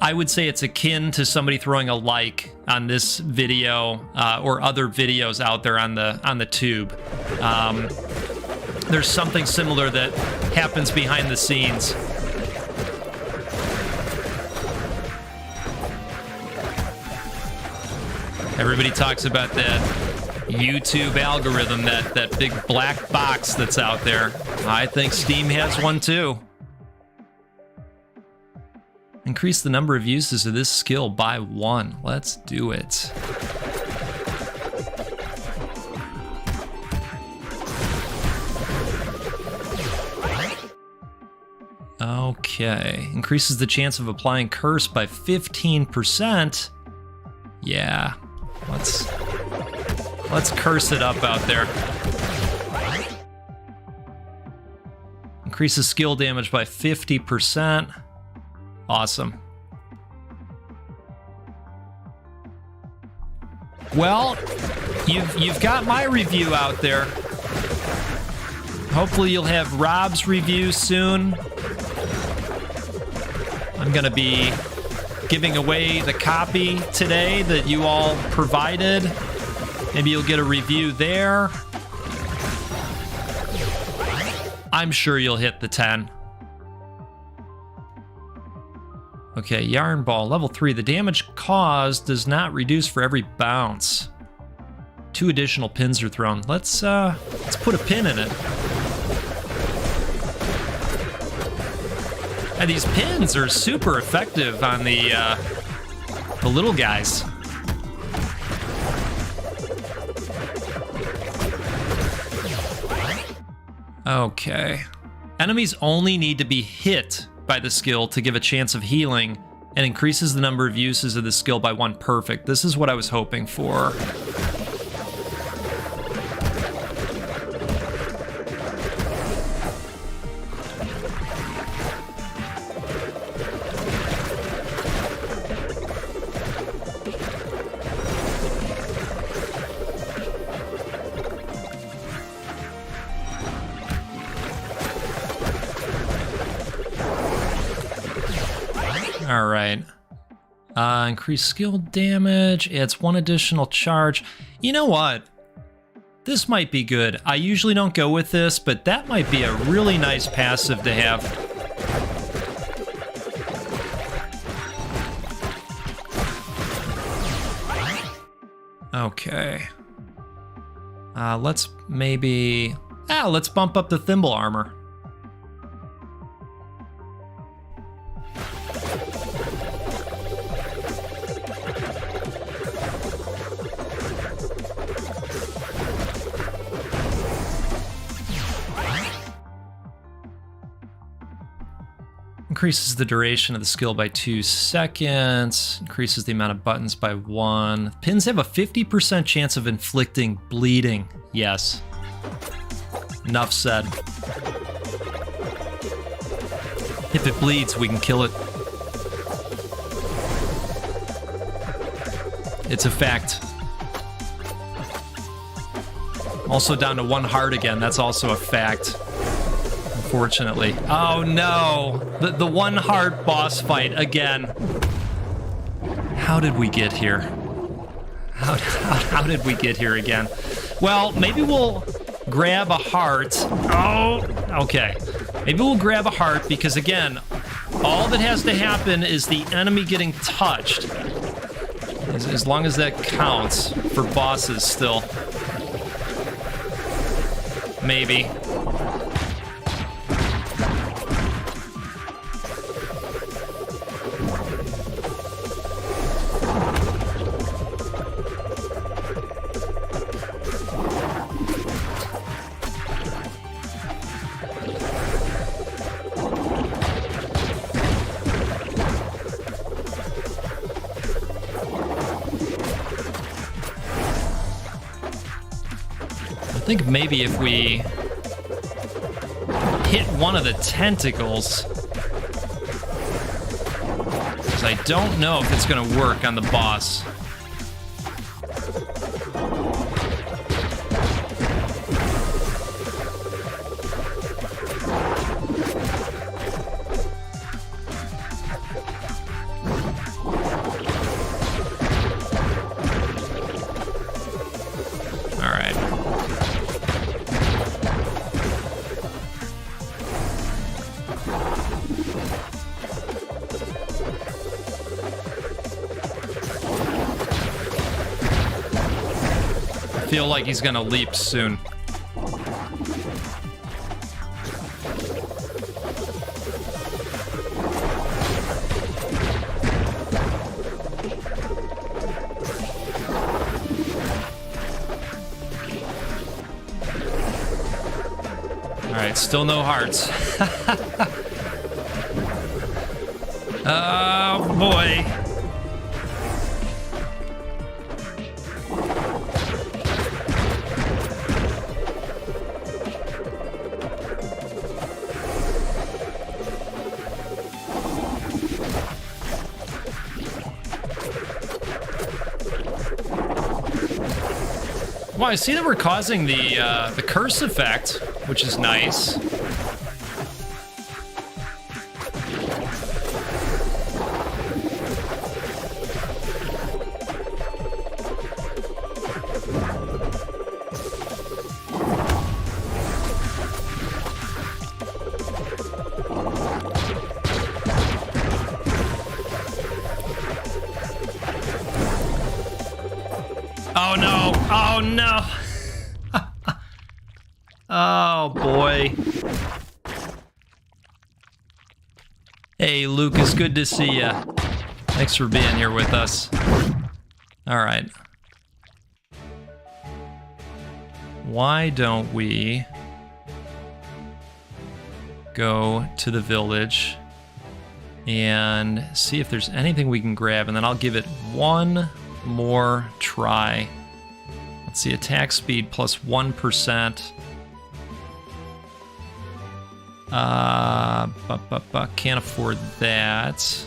I would say it's akin to somebody throwing a like on this video or other videos out there on the tube. There's something similar that happens behind the scenes. Everybody talks about that YouTube algorithm, that big black box that's out there. I think Steam has one too. Increase the number of uses of this skill by 1. Let's do it. Okay. Increases the chance of applying curse by 15%. Yeah. Let's curse it up out there. Increases skill damage by 50%. Awesome. Well, you've got my review out there. Hopefully you'll have Rob's review soon. I'm gonna be giving away the copy today that you all provided. Maybe you'll get a review there. I'm sure you'll hit the 10. Okay, Yarn Ball, level 3. The damage caused does not reduce for every bounce. 2 additional pins are thrown. Let's put a pin in it. And these pins are super effective on the little guys. Okay. Enemies only need to be hit by the skill to give a chance of healing, and increases the number of uses of the skill by 1. Perfect. This is what I was hoping for. All right. Increase skill damage. It's 1 additional charge. You know what? This might be good. I usually don't go with this, but that might be a really nice passive to have. Okay. Let's maybe... let's bump up the thimble armor. Increases the duration of the skill by 2 seconds. Increases the amount of buttons by 1. Pins have a 50% chance of inflicting bleeding. Yes. Enough said. If it bleeds, we can kill it. It's a fact. Also down to 1 heart again. That's also a fact. Unfortunately. Oh no! The 1 heart boss fight again. How did we get here? How did we get here again? Well, maybe we'll grab a heart. Oh, okay. Maybe we'll grab a heart because, again, all that has to happen is the enemy getting touched. As long as that counts for bosses still. Maybe. I think maybe if we hit one of the tentacles, because I don't know if it's going to work on the boss. Feel like he's gonna leap soon. All right, still no hearts. Oh boy. Well, I see that we're causing the curse effect, which is nice. Oh no! Oh no! Oh boy. Hey Lucas, good to see ya. Thanks for being here with us. All right. Why don't we go to the village and see if there's anything we can grab, and then I'll give it one more try. Let's see, attack speed plus 1%. Can't afford that.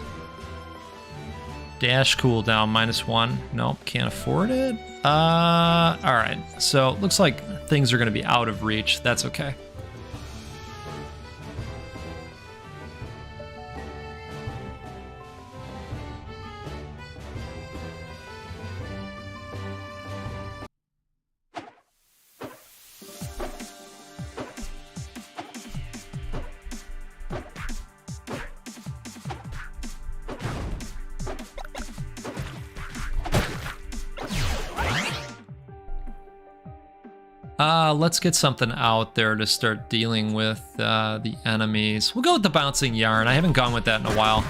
Dash cooldown -1. Nope, can't afford it. All right. So looks like things are going to be out of reach. That's okay. Let's get something out there to start dealing with the enemies. We'll go with the bouncing yarn. I haven't gone with that in a while.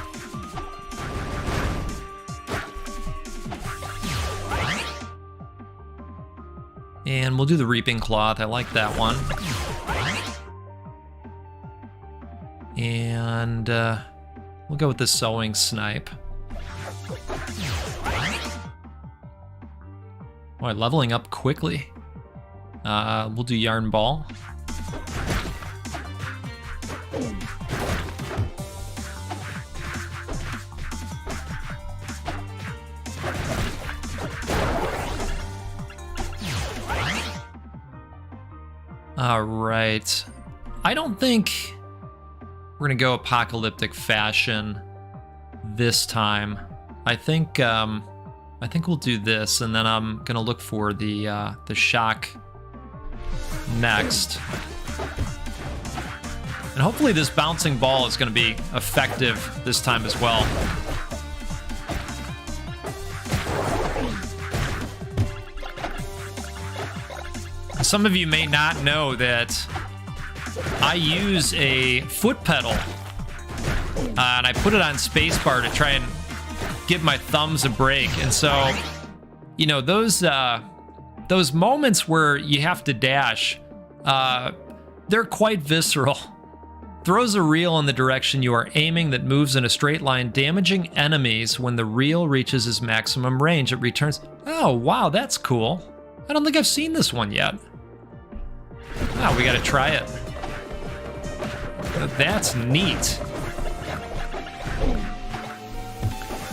And we'll do the reaping cloth. I like that one. And we'll go with the sewing snipe. Boy, leveling up quickly. We'll do yarn ball. All right. I don't think we're gonna go apocalyptic fashion this time. I think we'll do this, and then I'm gonna look for the shock next. And hopefully this bouncing ball is going to be effective this time as well. Some of you may not know that I use a foot pedal, and I put it on spacebar to try and give my thumbs a break. And so, you know, those moments where you have to dash, they're quite visceral. Throws a reel in the direction you are aiming that moves in a straight line, damaging enemies. When the reel reaches its maximum range, it returns. Oh, wow, that's cool. I don't think I've seen this one yet. Wow, we gotta try it. That's neat.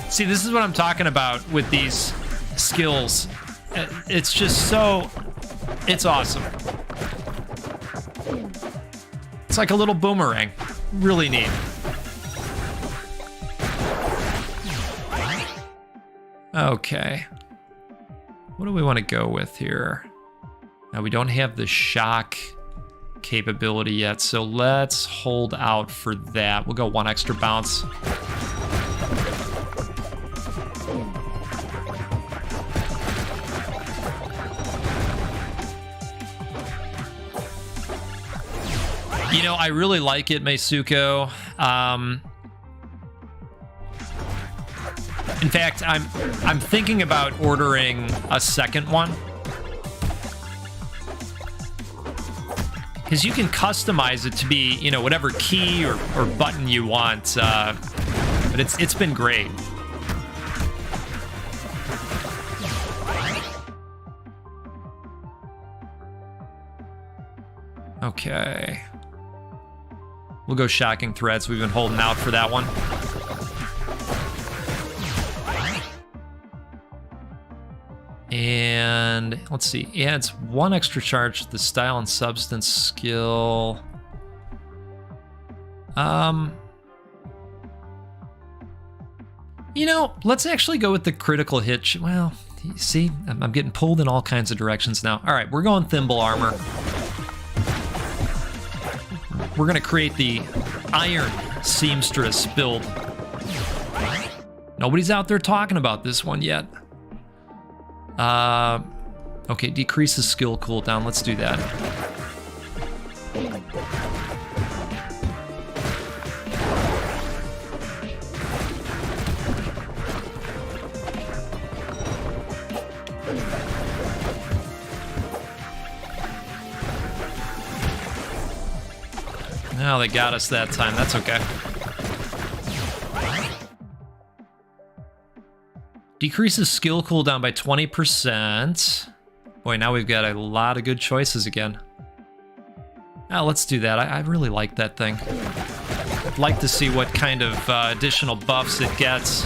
See, this is what I'm talking about with these skills. It's just so, it's awesome. It's like a little boomerang. Really neat. Okay. What do we want to go with here? Now, we don't have the shock capability yet, so let's hold out for that. We'll go one extra bounce. You know, I really like it, Meisuko. In fact, I'm thinking about ordering a second one, because you can customize it to be, you know, whatever key or button you want. But it's been great. Okay. We'll go shocking threads. We've been holding out for that one. And let's see, adds one extra charge to the style and substance skill. You know, let's actually go with the critical hit. Well, you see, I'm getting pulled in all kinds of directions now. All right, we're going thimble armor. We're gonna create the iron seamstress build. Nobody's out there talking about this one yet. Okay, decreases skill cooldown. Let's do that. Oh, they got us that time. That's okay. Decreases skill cooldown by 20%. Boy, now we've got a lot of good choices again. Oh, let's do that. I really like that thing. I'd like to see what kind of additional buffs it gets.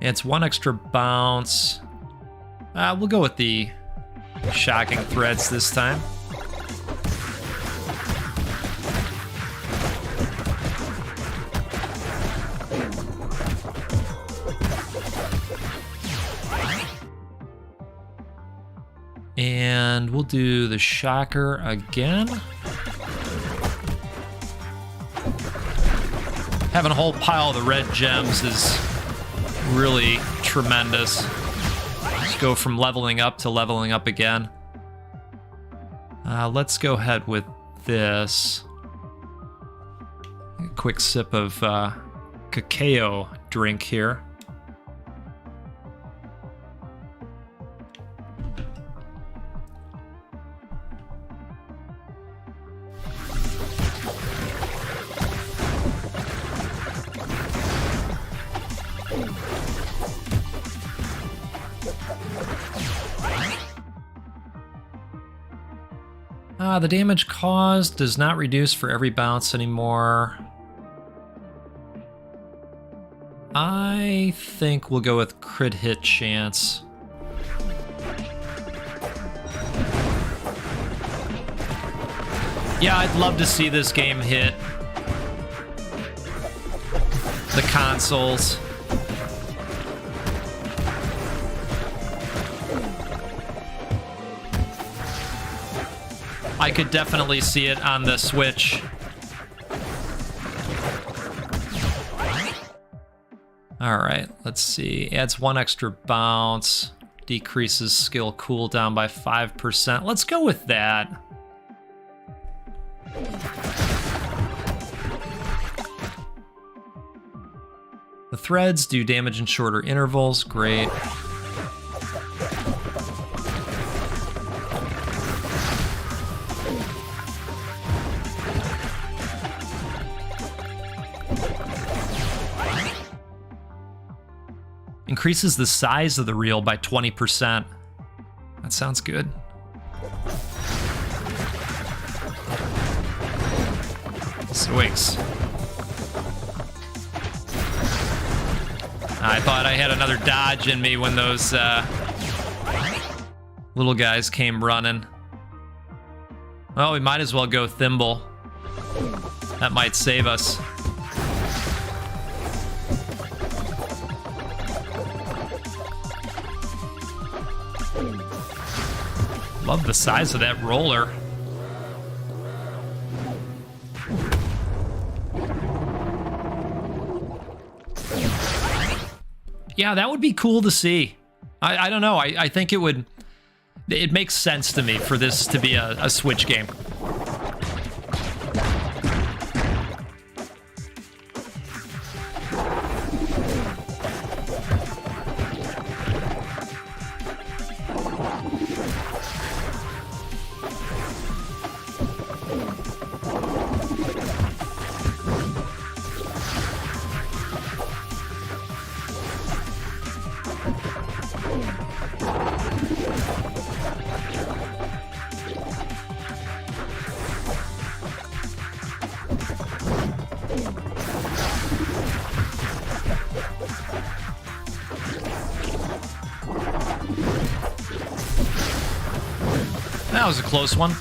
It's 1 extra bounce. We'll go with the shocking threads this time. And we'll do the shocker again. Having a whole pile of the red gems is really tremendous. Just go from leveling up to leveling up again. Let's go ahead with this. A quick sip of cacao drink here. The damage caused does not reduce for every bounce anymore. I think we'll go with crit hit chance. Yeah, I'd love to see this game hit the consoles. I could definitely see it on the Switch. All right, let's see. Adds 1 extra bounce. Decreases skill cooldown by 5%. Let's go with that. The threads do damage in shorter intervals. Great. Increases the size of the reel by 20%. That sounds good. Swigs. I thought I had another dodge in me when those little guys came running. Well, we might as well go Thimble. That might save us. Love the size of that roller. Yeah, that would be cool to see. I don't know. I think it would... It makes sense to me for this to be a Switch game. That was a close one.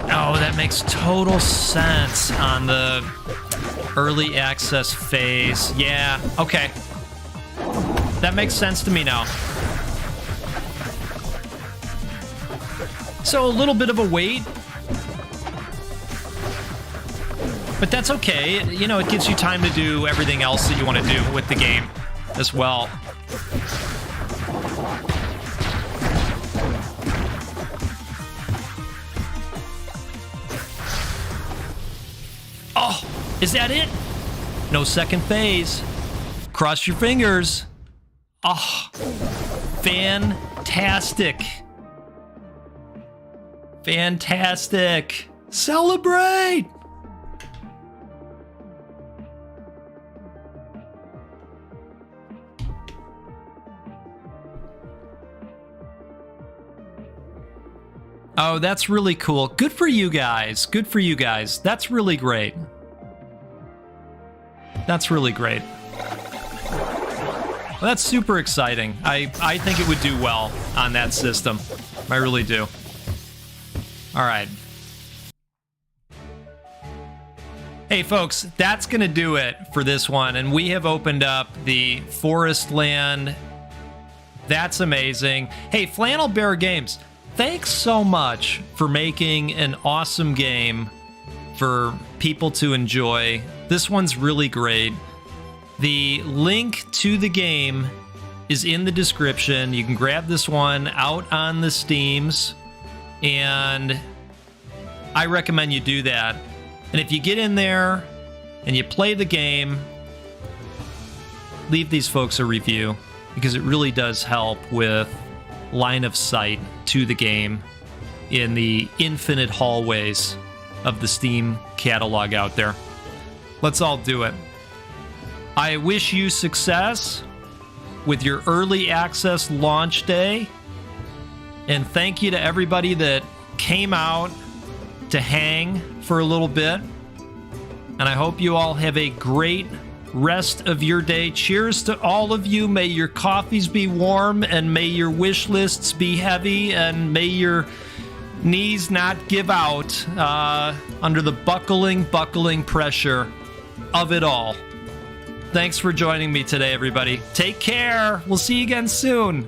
Oh, that makes total sense on the early access phase. Yeah, okay. That makes sense to me now. So a little bit of a wait. But that's okay. You know, it gives you time to do everything else that you want to do with the game as well. Oh, is that it? No second phase. Cross your fingers. Oh, fantastic. Fantastic. Celebrate. Oh, that's really cool. Good for you guys. Good for you guys. That's really great. That's really great. Well, that's super exciting. I think it would do well on that system. I really do. All right. Hey, folks, that's going to do it for this one. And we have opened up the Forest Land. That's amazing. Hey, Flannel Bear Games, thanks so much for making an awesome game for people to enjoy. This one's really great. The link to the game is in the description. You can grab this one out on the Steams, and I recommend you do that. And if you get in there and you play the game, leave these folks a review, because it really does help with line of sight to the game in the infinite hallways of the Steam catalog out there. Let's all do it. I wish you success with your early access launch day. And thank you to everybody that came out to hang for a little bit. And I hope you all have a great rest of your day. Cheers to all of you. May your coffees be warm, and may your wish lists be heavy, and may your knees not give out under the buckling pressure of it all. Thanks for joining me today, everybody. Take care. We'll see you again soon.